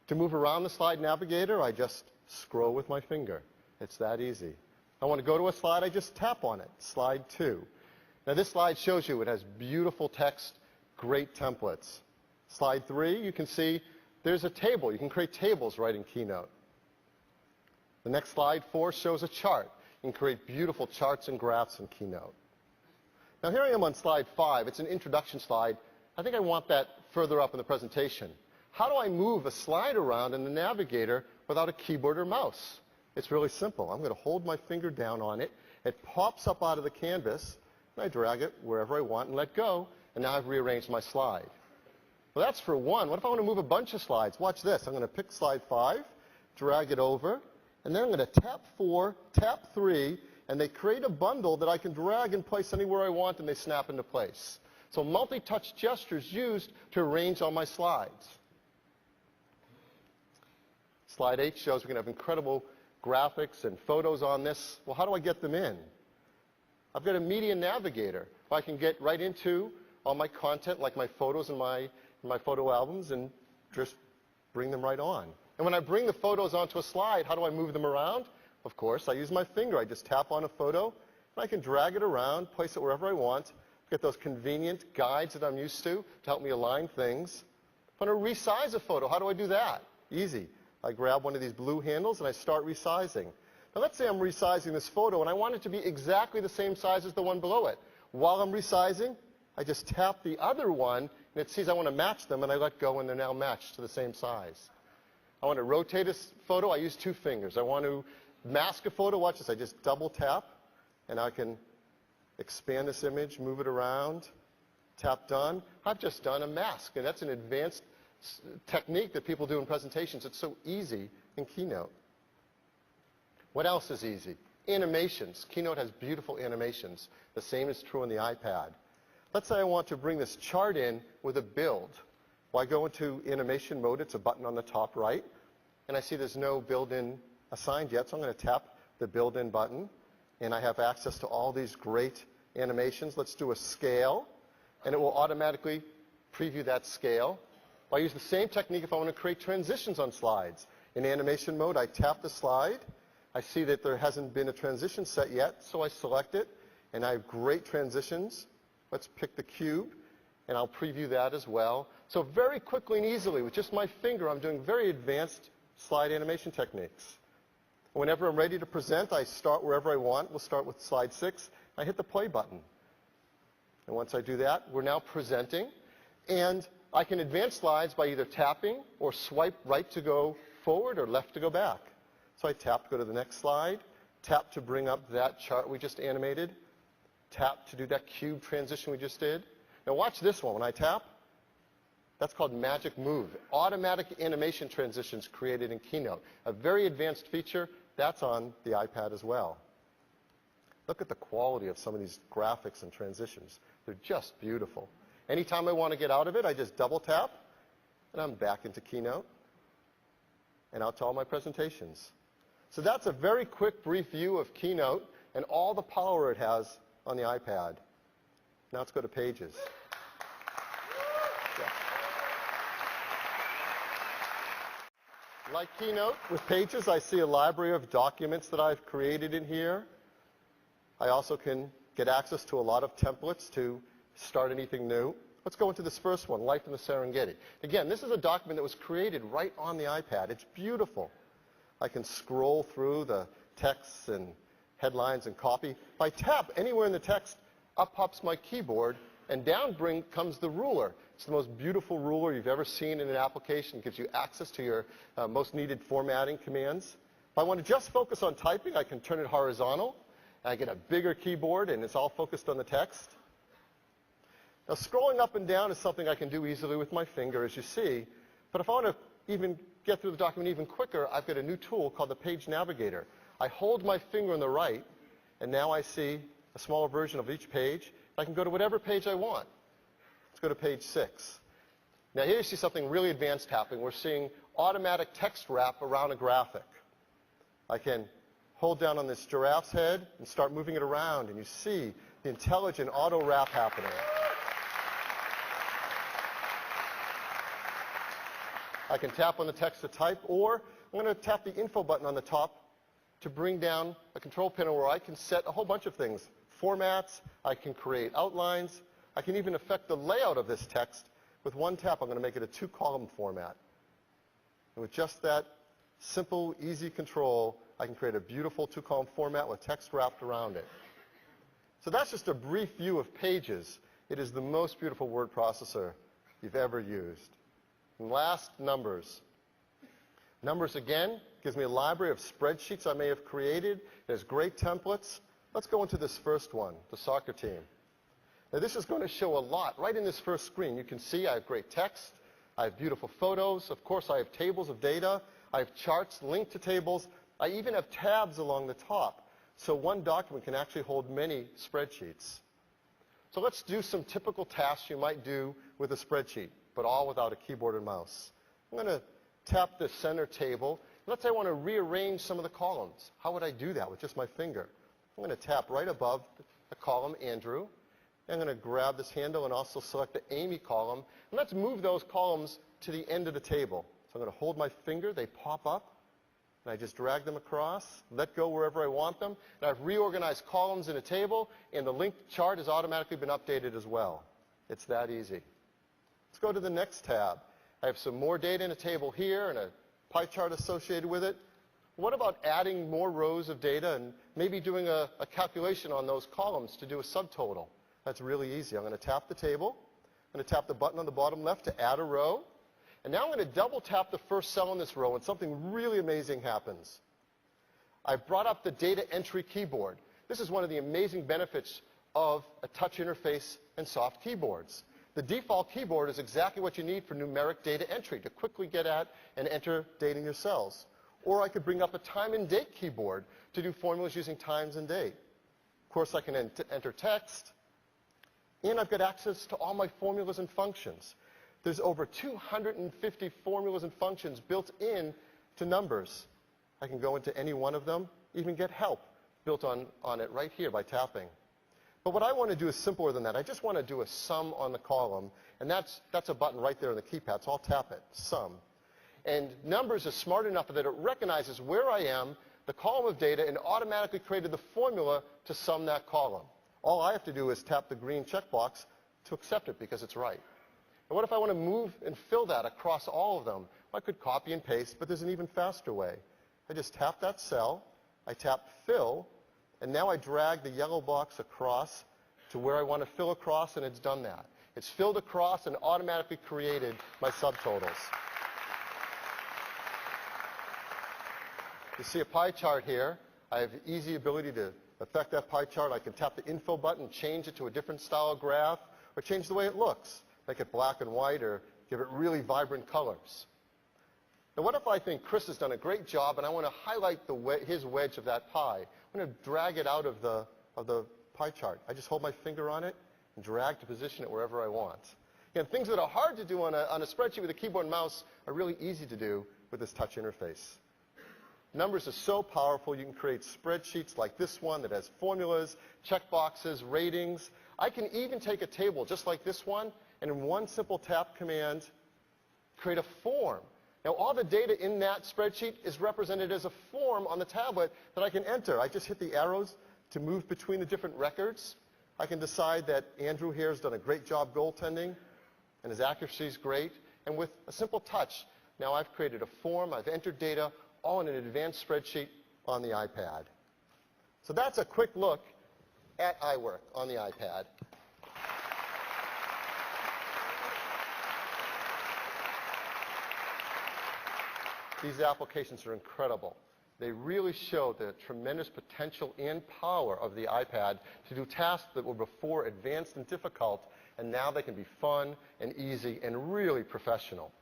To move around the slide navigator, I just scroll with my finger. It's that easy. I want to go to a slide, I just tap on it, slide 2. Now this slide shows you it has beautiful text, great templates. Slide 3, you can see there's a table. You can create tables right in Keynote. The next slide, 4, shows a chart. You can create beautiful charts and graphs in Keynote. Now here I am on slide 5. It's an introduction slide. I think I want that further up in the presentation. How do I move a slide around in the navigator without a keyboard or mouse? It's really simple. I'm going to hold my finger down on it. It pops up out of the canvas, and I drag it wherever I want and let go, and now I've rearranged my slide. Well, that's for one. What if I want to move a bunch of slides? Watch this. I'm going to pick slide 5, drag it over, and then I'm going to tap 4, tap 3, and they create a bundle that I can drag and place anywhere I want, and they snap into place. So multi-touch gestures used to arrange all my slides. Slide 8 shows we can have incredible graphics and photos on this. Well, how do I get them in? I've got a media navigator. I can get right into all my content, like my photos and my photo albums, and just bring them right on. And when I bring the photos onto a slide, how do I move them around? Of course, I use my finger. I just tap on a photo, and I can drag it around, place it wherever I want, get those convenient guides that I'm used to help me align things. If I want to resize a photo, how do I do that? Easy. I grab one of these blue handles, and I start resizing. Now, let's say I'm resizing this photo, and I want it to be exactly the same size as the one below it. While I'm resizing, I just tap the other one, and it sees I want to match them, and I let go, and they're now matched to the same size. I want to rotate a photo. I use 2 fingers. I want to mask a photo. Watch this. I just double tap, and I can expand this image, move it around, tap done. I've just done a mask, and that's an advanced technique that people do in presentations. It's so easy in Keynote. What else is easy? Animations. Keynote has beautiful animations. The same is true on the iPad. Let's say I want to bring this chart in with a build. Well, I go into animation mode. It's a button on the top right. And I see there's no build-in assigned yet, so I'm going to tap the build-in button. And I have access to all these great animations. Let's do a scale. And it will automatically preview that scale. I use the same technique if I want to create transitions on slides. In animation mode, I tap the slide. I see that there hasn't been a transition set yet, so I select it, and I have great transitions. Let's pick the cube, and I'll preview that as well. So very quickly and easily, with just my finger, I'm doing very advanced slide animation techniques. Whenever I'm ready to present, I start wherever I want. We'll start with slide 6. I hit the play button. And once I do that, we're now presenting. And I can advance slides by either tapping or swipe right to go forward or left to go back. So I tap to go to the next slide, tap to bring up that chart we just animated, tap to do that cube transition we just did. Now watch this one. When I tap, that's called Magic Move. Automatic animation transitions created in Keynote. A very advanced feature. That's on the iPad as well. Look at the quality of some of these graphics and transitions. They're just beautiful. Anytime I want to get out of it, I just double tap, and I'm back into Keynote and out to all my presentations. So that's a very quick, brief view of Keynote and all the power it has on the iPad. Now let's go to Pages. Yeah. Like Keynote, with Pages, I see a library of documents that I've created in here. I also can get access to a lot of templates to start anything new. Let's go into this first one, Life in the Serengeti. Again, this is a document that was created right on the iPad. It's beautiful. I can scroll through the texts and headlines and copy. If I tap anywhere in the text, up pops my keyboard, and down comes the ruler. It's the most beautiful ruler you've ever seen in an application. It gives you access to your most needed formatting commands. If I want to just focus on typing, I can turn it horizontal. I get a bigger keyboard, and it's all focused on the text. Now, scrolling up and down is something I can do easily with my finger, as you see. But if I want to even get through the document even quicker, I've got a new tool called the Page Navigator. I hold my finger on the right, and now I see a smaller version of each page. I can go to whatever page I want. Let's go to page 6. Now, here you see something really advanced happening. We're seeing automatic text wrap around a graphic. I can hold down on this giraffe's head and start moving it around, and you see the intelligent auto wrap happening. I can tap on the text to type, or I'm going to tap the info button on the top to bring down a control panel where I can set a whole bunch of things. Formats, I can create outlines, I can even affect the layout of this text. With one tap, I'm going to make it a 2-column format. And with just that simple, easy control, I can create a beautiful 2-column format with text wrapped around it. So that's just a brief view of Pages. It is the most beautiful word processor you've ever used. And last, Numbers. Numbers, again, gives me a library of spreadsheets I may have created. There's great templates. Let's go into this first one, the soccer team. Now, this is going to show a lot right in this first screen. You can see I have great text. I have beautiful photos. Of course, I have tables of data. I have charts linked to tables. I even have tabs along the top. So one document can actually hold many spreadsheets. So let's do some typical tasks you might do with a spreadsheet, but all without a keyboard and mouse. I'm going to tap the center table. Let's say I want to rearrange some of the columns. How would I do that with just my finger? I'm going to tap right above the column Andrew. I'm going to grab this handle and also select the Amy column. And let's move those columns to the end of the table. So I'm going to hold my finger. They pop up. And I just drag them across, let go wherever I want them. And I've reorganized columns in a table, and the linked chart has automatically been updated as well. It's that easy. Let's go to the next tab. I have some more data in a table here and a pie chart associated with it. What about adding more rows of data and maybe doing a calculation on those columns to do a subtotal? That's really easy. I'm going to tap the table. I'm going to tap the button on the bottom left to add a row. And now I'm going to double tap the first cell in this row, and something really amazing happens. I've brought up the data entry keyboard. This is one of the amazing benefits of a touch interface and soft keyboards. The default keyboard is exactly what you need for numeric data entry, to quickly get at and enter data in your cells. Or I could bring up a time and date keyboard to do formulas using times and date. Of course, I can enter text. And I've got access to all my formulas and functions. There's over 250 formulas and functions built in to Numbers. I can go into any one of them, even get help built on it right here by tapping. But what I want to do is simpler than that. I just want to do a sum on the column, and that's a button right there on the keypad, so I'll tap it, sum. And Numbers is smart enough that it recognizes where I am, the column of data, and automatically created the formula to sum that column. All I have to do is tap the green checkbox to accept it because it's right. And what if I want to move and fill that across all of them? Well, I could copy and paste, but there's an even faster way. I just tap that cell, I tap fill, and now I drag the yellow box across to where I want to fill across, and it's done that. It's filled across and automatically created my subtotals. You see a pie chart here. I have easy ability to affect that pie chart. I can tap the info button, change it to a different style graph, or change the way it looks. Make it black and white or give it really vibrant colors. Now what if I think Chris has done a great job and I want to highlight his wedge of that pie? I'm going to drag it out of the pie chart. I just hold my finger on it and drag to position it wherever I want. Again, things that are hard to do on a spreadsheet with a keyboard and mouse are really easy to do with this touch interface. Numbers are so powerful, you can create spreadsheets like this one that has formulas, checkboxes, ratings. I can even take a table just like this one, and in one simple tap command, create a form. Now, all the data in that spreadsheet is represented as a form on the tablet that I can enter. I just hit the arrows to move between the different records. I can decide that Andrew here has done a great job goaltending, and his accuracy is great. And with a simple touch, now I've created a form, I've entered data, all in an advanced spreadsheet on the iPad. So that's a quick look at iWork on the iPad. These applications are incredible. They really show the tremendous potential and power of the iPad to do tasks that were before advanced and difficult, and now they can be fun and easy and really professional.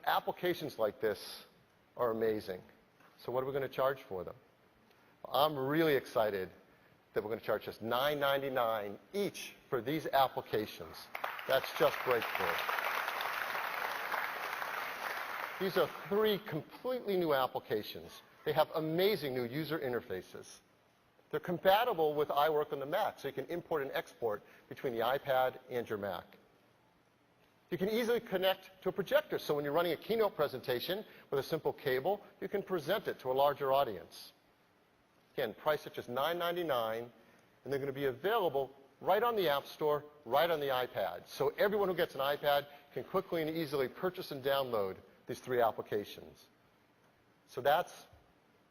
Applications like this are amazing. So what are we going to charge for them? I'm really excited that we're going to charge just $9.99 each for these applications. That's just breakthrough. These are 3 completely new applications. They have amazing new user interfaces. They're compatible with iWork on the Mac, so you can import and export between the iPad and your Mac. You can easily connect to a projector, so when you're running a keynote presentation with a simple cable, you can present it to a larger audience. Again, priced at just $9.99, and they're going to be available right on the App Store, right on the iPad. So everyone who gets an iPad can quickly and easily purchase and download these 3 applications. So that's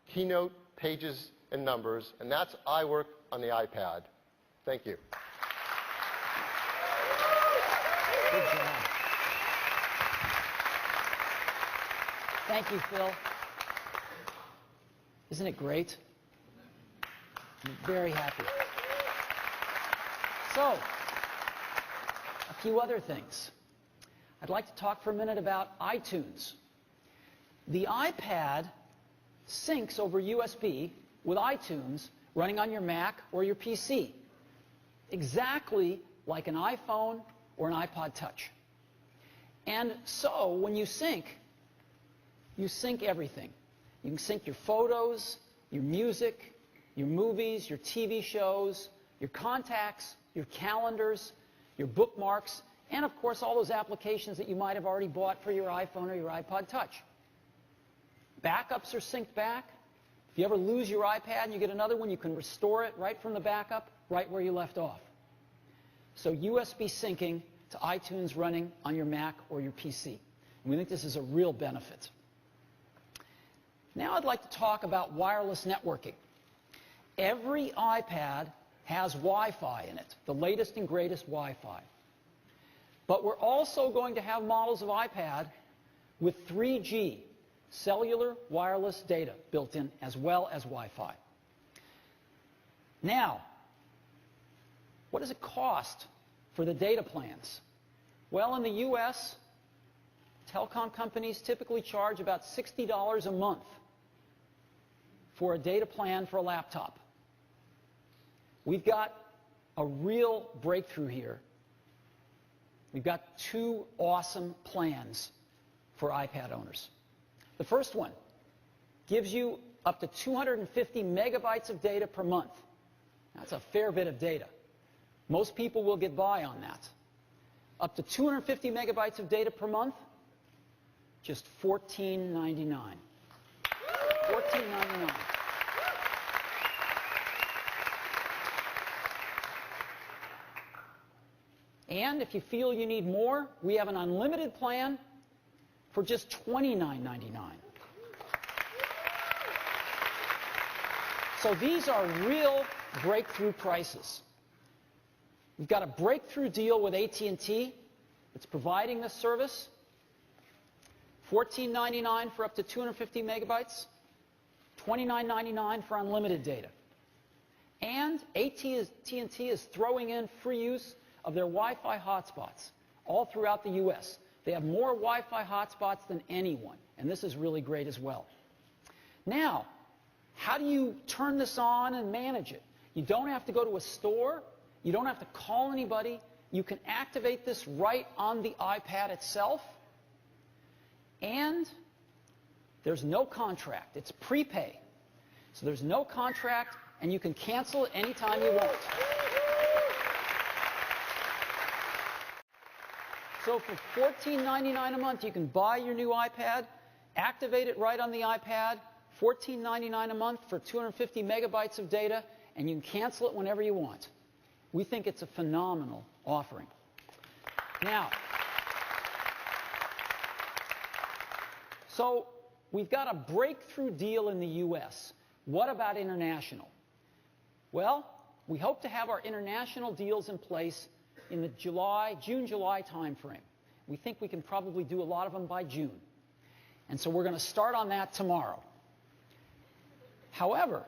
Keynote, Pages, and Numbers, and that's iWork on the iPad. Thank you. Good job. Thank you, Phil. Isn't it great? I'm very happy. So, a few other things. I'd like to talk for a minute about iTunes. The iPad syncs over USB with iTunes running on your Mac or your PC, exactly like an iPhone or an iPod Touch. And so when you sync everything. You can sync your photos, your music, your movies, your TV shows, your contacts, your calendars, your bookmarks, and of course all those applications that you might have already bought for your iPhone or your iPod Touch. Backups are synced back. If you ever lose your iPad and you get another one, you can restore it right from the backup, right where you left off. So USB syncing to iTunes running on your Mac or your PC. And we think this is a real benefit. Now I'd like to talk about wireless networking. Every iPad has Wi-Fi in it, the latest and greatest Wi-Fi. But we're also going to have models of iPad with 3G, cellular wireless data built in, as well as Wi-Fi. Now, what does it cost for the data plans? Well, in the US, telecom companies typically charge about $60 a month for a data plan for a laptop. We've got a real breakthrough here. We've got 2 awesome plans for iPad owners. The first one gives you up to 250 megabytes of data per month. That's a fair bit of data. Most people will get by on that. Up to 250 megabytes of data per month, just $14.99. $14.99. And if you feel you need more, we have an unlimited plan for just $29.99. So these are real breakthrough prices. We've got a breakthrough deal with AT&T that's providing this service. $14.99 for up to 250 megabytes, $29.99 for unlimited data. And AT&T is throwing in free use of their Wi-Fi hotspots all throughout the US. They have more Wi-Fi hotspots than anyone, and this is really great as well. Now, how do you turn this on and manage it? You don't have to go to a store. You don't have to call anybody. You can activate this right on the iPad itself. And there's no contract. It's prepay. So there's no contract, and you can cancel it anytime you want. So for $14.99 a month, you can buy your new iPad, activate it right on the iPad, $14.99 a month for 250 megabytes of data, and you can cancel it whenever you want. We think it's a phenomenal offering. Now, so we've got a breakthrough deal in the US. What about international? Well, we hope to have our international deals in place in the June-July timeframe. We think we can probably do a lot of them by June. And so we're going to start on that tomorrow. However,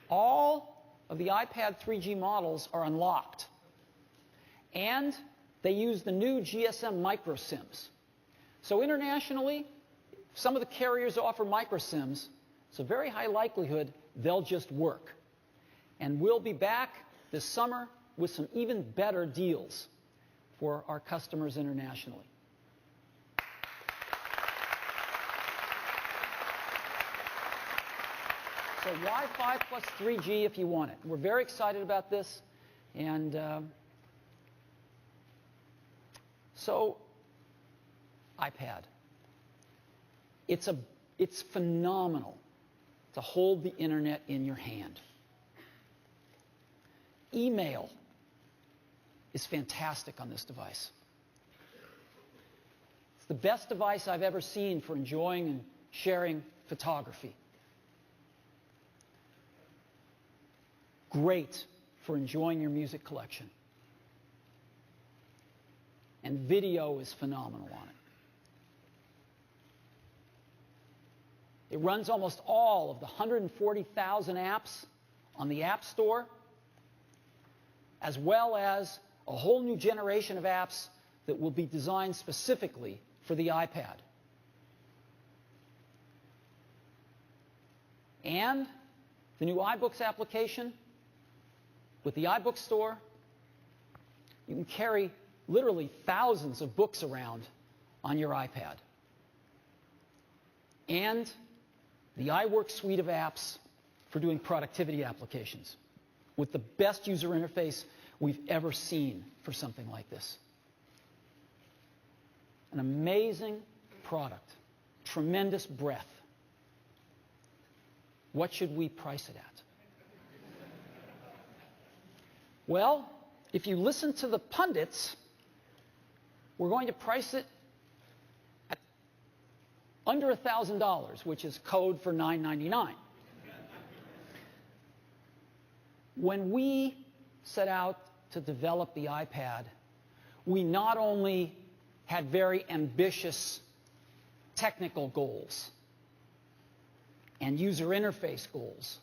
all of the iPad 3G models are unlocked. And they use the new GSM micro SIMs. So internationally, some of the carriers offer micro SIMs. It's a very high likelihood they'll just work. And we'll be back this summer with some even better deals for our customers internationally. So Wi-Fi plus 3G if you want it. We're very excited about this. And so iPad. It's phenomenal to hold the internet in your hand. Email is fantastic on this device. It's the best device I've ever seen for enjoying and sharing photography. Great for enjoying your music collection. And video is phenomenal on it. It runs almost all of the 140,000 apps on the App Store, as well as a whole new generation of apps that will be designed specifically for the iPad. And the new iBooks application with the iBook Store, you can carry literally thousands of books around on your iPad. And the iWork suite of apps for doing productivity applications with the best user interface we've ever seen for something like this. An amazing product, tremendous breadth. What should we price it at? Well, if you listen to the pundits, we're going to price it at under $1,000, which is code for $999. When we set out to develop the iPad, we not only had very ambitious technical goals and user interface goals,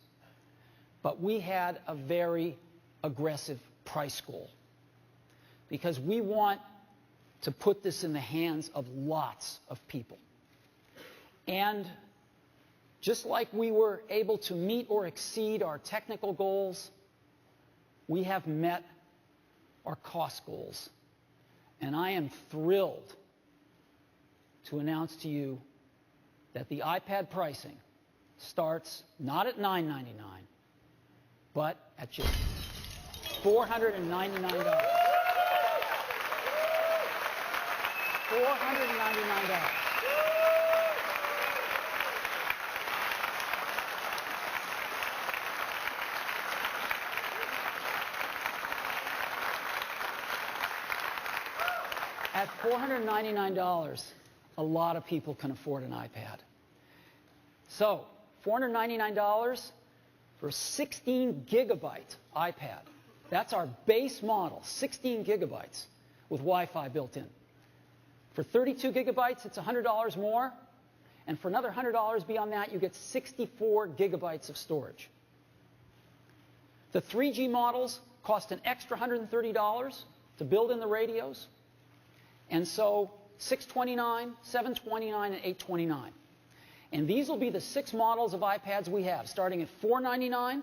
but we had a very aggressive price goal because we want to put this in the hands of lots of people. And just like we were able to meet or exceed our technical goals, we have met our cost goals. And I am thrilled to announce to you that the iPad pricing starts not at $999, but at just $499. $499. At $499, a lot of people can afford an iPad. So, $499 for a 16 gigabyte iPad. That's our base model, 16 gigabytes with Wi-Fi built in. For 32 gigabytes, it's $100 more. And for another $100 beyond that, you get 64 gigabytes of storage. The 3G models cost an extra $130 to build in the radios. And so $629, $729, and $829. And these will be the 6 models of iPads we have, starting at $499,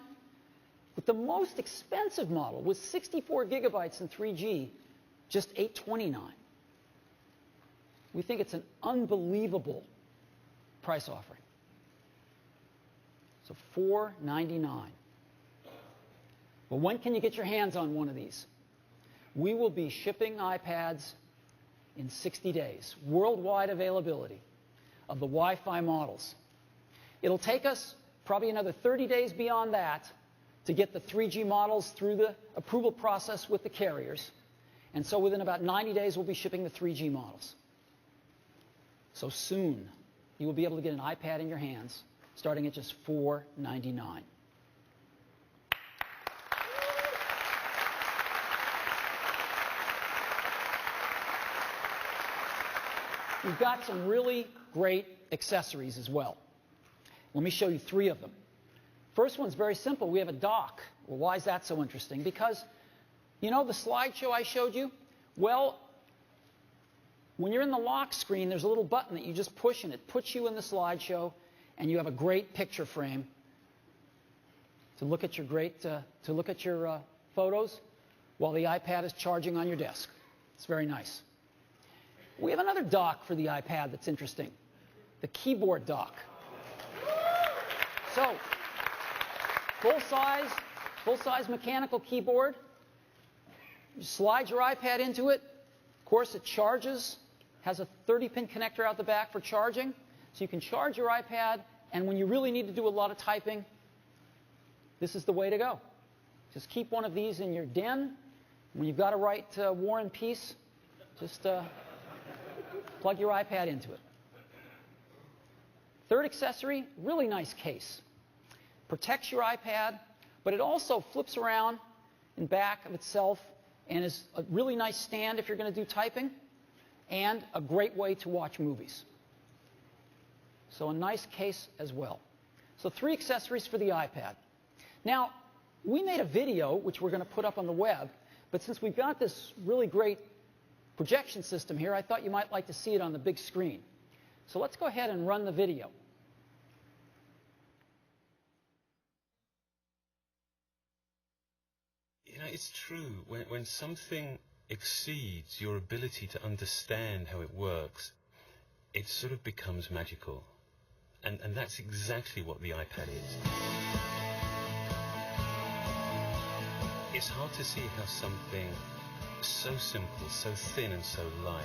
with the most expensive model, with 64 gigabytes and 3G, just $829. We think it's an unbelievable price offering. So $499. Well, when can you get your hands on one of these? We will be shipping iPads in 60 days, worldwide availability of the Wi-Fi models. It'll take us probably another 30 days beyond that to get the 3G models through the approval process with the carriers. And so within about 90 days, we'll be shipping the 3G models. So soon, you will be able to get an iPad in your hands, starting at just $499. We've got some really great accessories as well. Let me show you 3 of them. First one's very simple. We have a dock. Well, why is that so interesting? Because, you know the slideshow I showed you? Well, when you're in the lock screen, there's a little button that you just push, and it puts you in the slideshow, and you have a great picture frame to look at your photos while the iPad is charging on your desk. It's very nice. We have another dock for the iPad that's interesting, the keyboard dock. So, full-size mechanical keyboard. You slide your iPad into it. Of course, it charges, has a 30-pin connector out the back for charging. So you can charge your iPad, and when you really need to do a lot of typing, this is the way to go. Just keep one of these in your den. When you've got to write War and Peace, just plug your iPad into it. Third accessory, really nice case. Protects your iPad, but it also flips around in back of itself and is a really nice stand if you're going to do typing, and a great way to watch movies. So a nice case as well. So 3 accessories for the iPad. Now, we made a video, which we're going to put up on the web, but since we've got this really great projection system here, I thought you might like to see it on the big screen. So let's go ahead and run the video. You know, it's true. When something exceeds your ability to understand how it works, it sort of becomes magical. And that's exactly what the iPad is. It's hard to see how something so simple, so thin and so light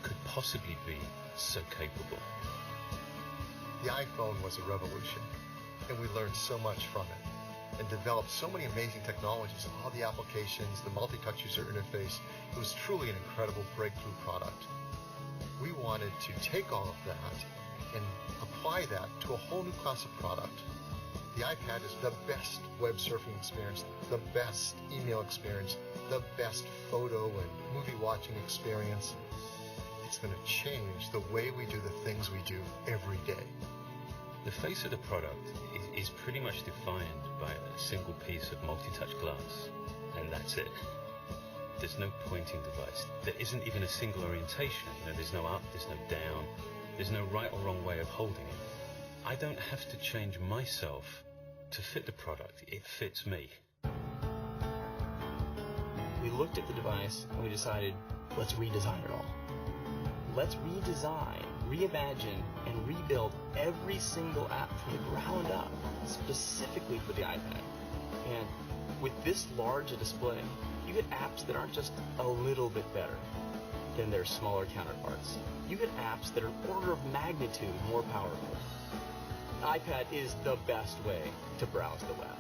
could possibly be so capable. The iPhone was a revolution, and we learned so much from it and developed so many amazing technologies, all the applications, the multi-touch user interface. It was truly an incredible breakthrough product. We wanted to take all of that and apply that to a whole new class of product. The iPad is the best web surfing experience, the best email experience, the best photo and movie watching experience. It's going to change the way we do the things we do every day. The face of the product is pretty much defined by a single piece of multi-touch glass, and that's it. There's no pointing device. There isn't even a single orientation. You know, there's no up, there's no down, there's no right or wrong way of holding it. I don't have to change myself to fit the product. It fits me. We looked at the device and we decided, let's redesign it all. Let's redesign, reimagine, and rebuild every single app from the ground up, specifically for the iPad. And with this large a display, you get apps that aren't just a little bit better than their smaller counterparts. You get apps that are order of magnitude more powerful. iPad is the best way to browse the web.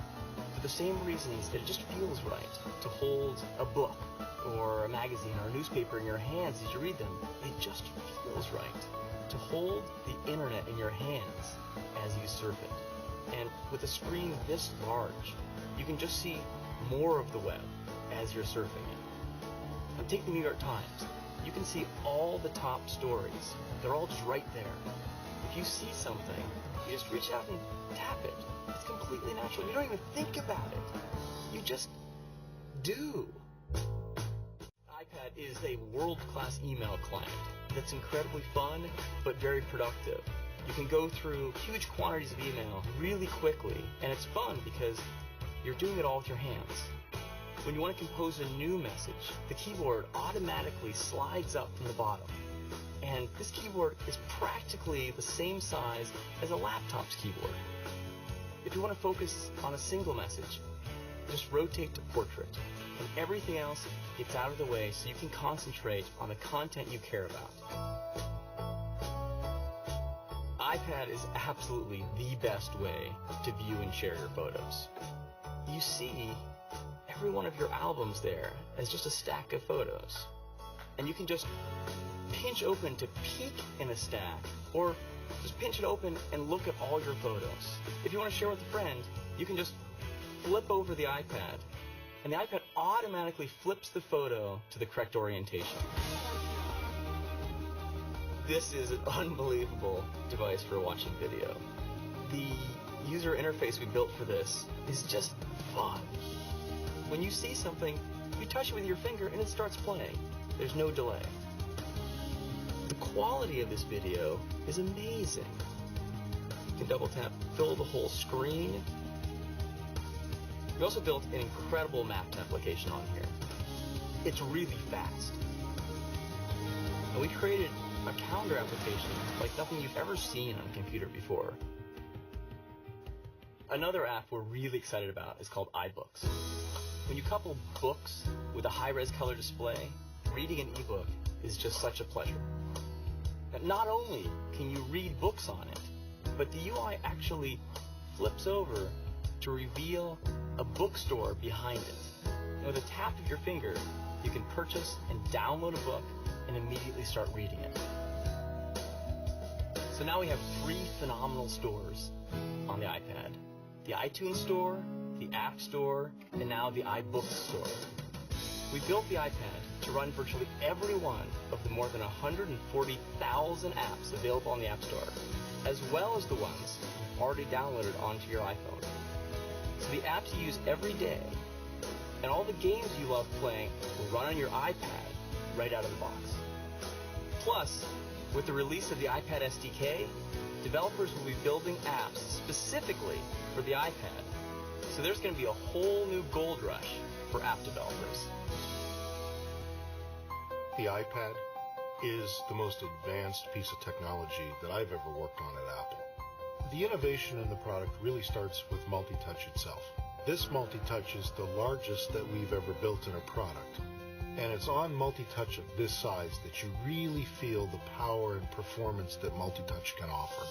for the same reasons that it just feels right to hold a book or a magazine or a newspaper in your hands as you read them. It just feels right to hold the internet in your hands as you surf it. And with a screen this large, you can just see more of the web as you're surfing it. And take the New York Times. You can see all the top stories. They're all just right there. If you see something, you just reach out and tap it. It's completely natural. You don't even think about it. You just do. iPad is a world-class email client that's incredibly fun, but very productive. You can go through huge quantities of email really quickly, and it's fun because you're doing it all with your hands. When you want to compose a new message, the keyboard automatically slides up from the bottom. And this keyboard is practically the same size as a laptop's keyboard. If you want to focus on a single message, just rotate to portrait, and everything else gets out of the way so you can concentrate on the content you care about. iPad is absolutely the best way to view and share your photos. You see every one of your albums there as just a stack of photos. And you can just pinch open to peek in a stack, or just pinch it open and look at all your photos. If you want to share with a friend, you can just flip over the iPad, and the iPad automatically flips the photo to the correct orientation. This is an unbelievable device for watching video. The user interface we built for this is just fun. When you see something, you touch it with your finger and it starts playing. There's no delay. The quality of this video is amazing. You can double tap, fill the whole screen. We also built an incredible Maps application on here. It's really fast. And we created a calendar application like nothing you've ever seen on a computer before. Another app we're really excited about is called iBooks. When you couple books with a high-res color display, reading an ebook is just such a pleasure. And not only can you read books on it, but the UI actually flips over to reveal a bookstore behind it. And with a tap of your finger, you can purchase and download a book and immediately start reading it. So now we have 3 phenomenal stores on the iPad. The iTunes Store, the App Store, and now the iBooks Store. We built the iPad to run virtually every one of the more than 140,000 apps available on the App Store, as well as the ones you've already downloaded onto your iPhone. So the apps you use every day and all the games you love playing will run on your iPad right out of the box. Plus, with the release of the iPad SDK, developers will be building apps specifically for the iPad. So there's going to be a whole new gold rush for app developers. The iPad is the most advanced piece of technology that I've ever worked on at Apple. The innovation in the product really starts with multi-touch itself. This multi-touch is the largest that we've ever built in a product. And it's on multi-touch of this size that you really feel the power and performance that multi-touch can offer.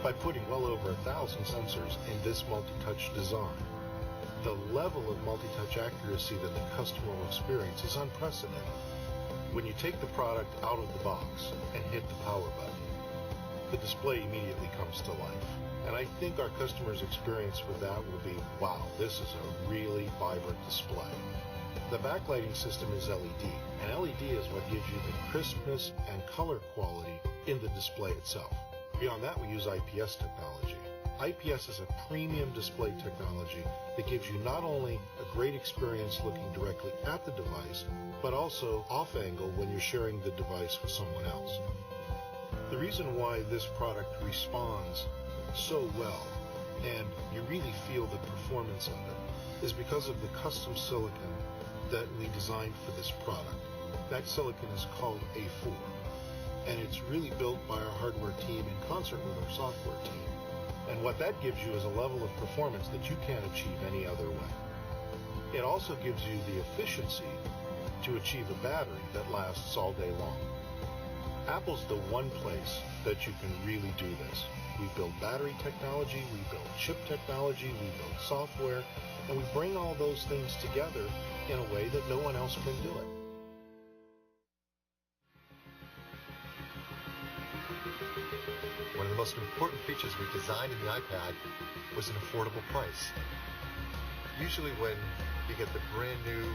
By putting well over 1,000 sensors in this multi-touch design, the level of multi-touch accuracy that the customer will experience is unprecedented. When you take the product out of the box and hit the power button, the display immediately comes to life. And I think our customers' experience with that will be, wow, this is a really vibrant display. The backlighting system is LED, and LED is what gives you the crispness and color quality in the display itself. Beyond that, we use IPS technology. IPS is a premium display technology that gives you not only a great experience looking directly at the device, but also off-angle when you're sharing the device with someone else. The reason why this product responds so well, and you really feel the performance of it, is because of the custom silicon that we designed for this product. That silicon is called A4, and it's really built by our hardware team in concert with our software team. And what that gives you is a level of performance that you can't achieve any other way. It also gives you the efficiency to achieve a battery that lasts all day long. Apple's the one place that you can really do this. We build battery technology, we build chip technology, we build software, and we bring all those things together in a way that no one else can do it. One of the most important features we designed in the iPad was an affordable price. Usually when you get the brand new,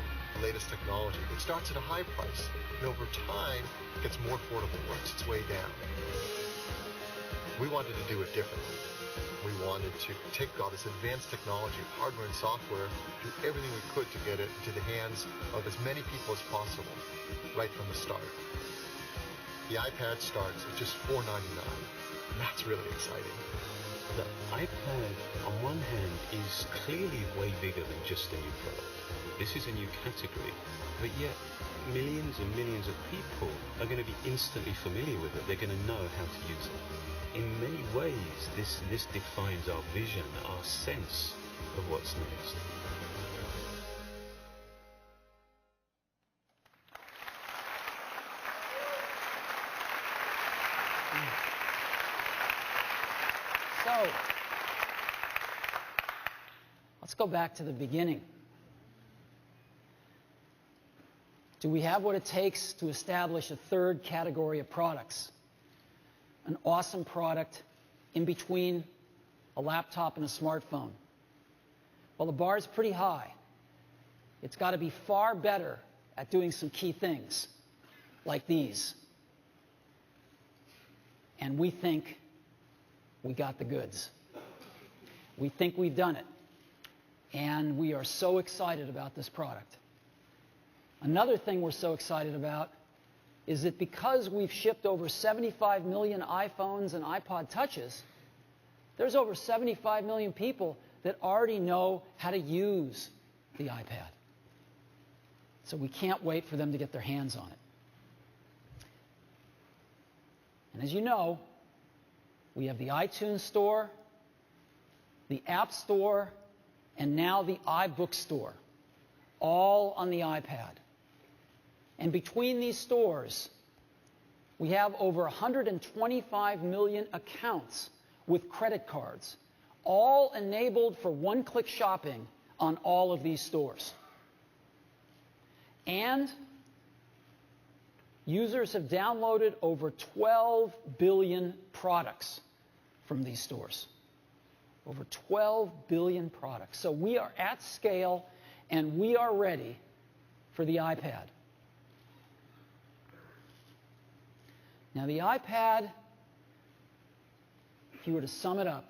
latest technology, it starts at a high price, and over time, it gets more affordable, works its way down. We wanted to do it differently. We wanted to take all this advanced technology, hardware and software, do everything we could to get it into the hands of as many people as possible, right from the start. The iPad starts at just $4.99. That's really exciting. The iPad, on one hand, is clearly way bigger than just a new product. This is a new category, but yet millions and millions of people are going to be instantly familiar with it. They're going to know how to use it. In many ways, this defines our vision, our sense of what's next. So, let's go back to the beginning. Do we have what it takes to establish a third category of products? An awesome product in between a laptop and a smartphone? Well, the bar is pretty high. It's got to be far better at doing some key things, like these. And we think we got the goods. We think we've done it. And we are so excited about this product. Another thing we're so excited about is that because we've shipped over 75 million iPhones and iPod Touches, there's over 75 million people that already know how to use the iPad. So we can't wait for them to get their hands on it. And as you know, we have the iTunes Store, the App Store, and now the iBook Store, all on the iPad. And between these stores, we have over 125 million accounts with credit cards, all enabled for one-click shopping on all of these stores. And users have downloaded over 12 billion products from these stores. Over 12 billion products. So we are at scale, and we are ready for the iPad. Now, the iPad, if you were to sum it up,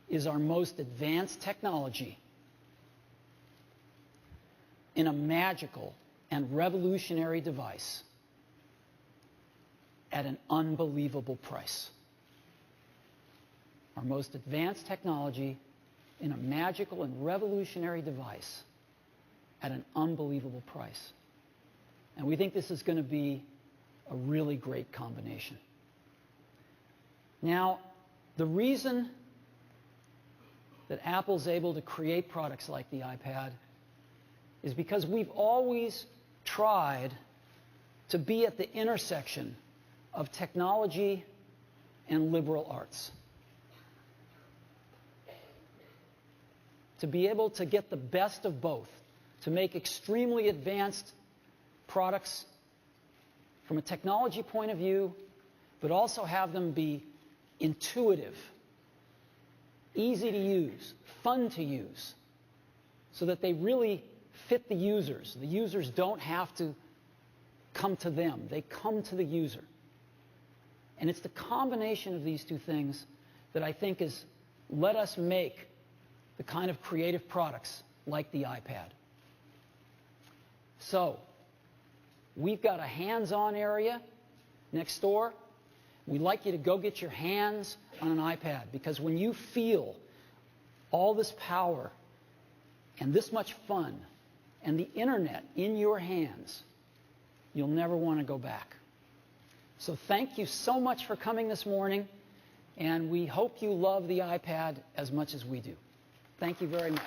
is our most advanced technology in a magical and revolutionary device at an unbelievable price. Our most advanced technology in a magical and revolutionary device at an unbelievable price. And we think this is going to be a really great combination. Now, the reason that Apple's able to create products like the iPad is because we've always tried to be at the intersection of technology and liberal arts. To be able to get the best of both, to make extremely advanced products from a technology point of view, but also have them be intuitive, easy to use, fun to use, so that they really fit the users. The users don't have to come to them. They come to the user. And it's the combination of these two things that I think has let us make the kind of creative products like the iPad. So, we've got a hands-on area next door. We'd like you to go get your hands on an iPad, because when you feel all this power and this much fun and the internet in your hands, you'll never want to go back. So thank you so much for coming this morning, and we hope you love the iPad as much as we do. Thank you very much.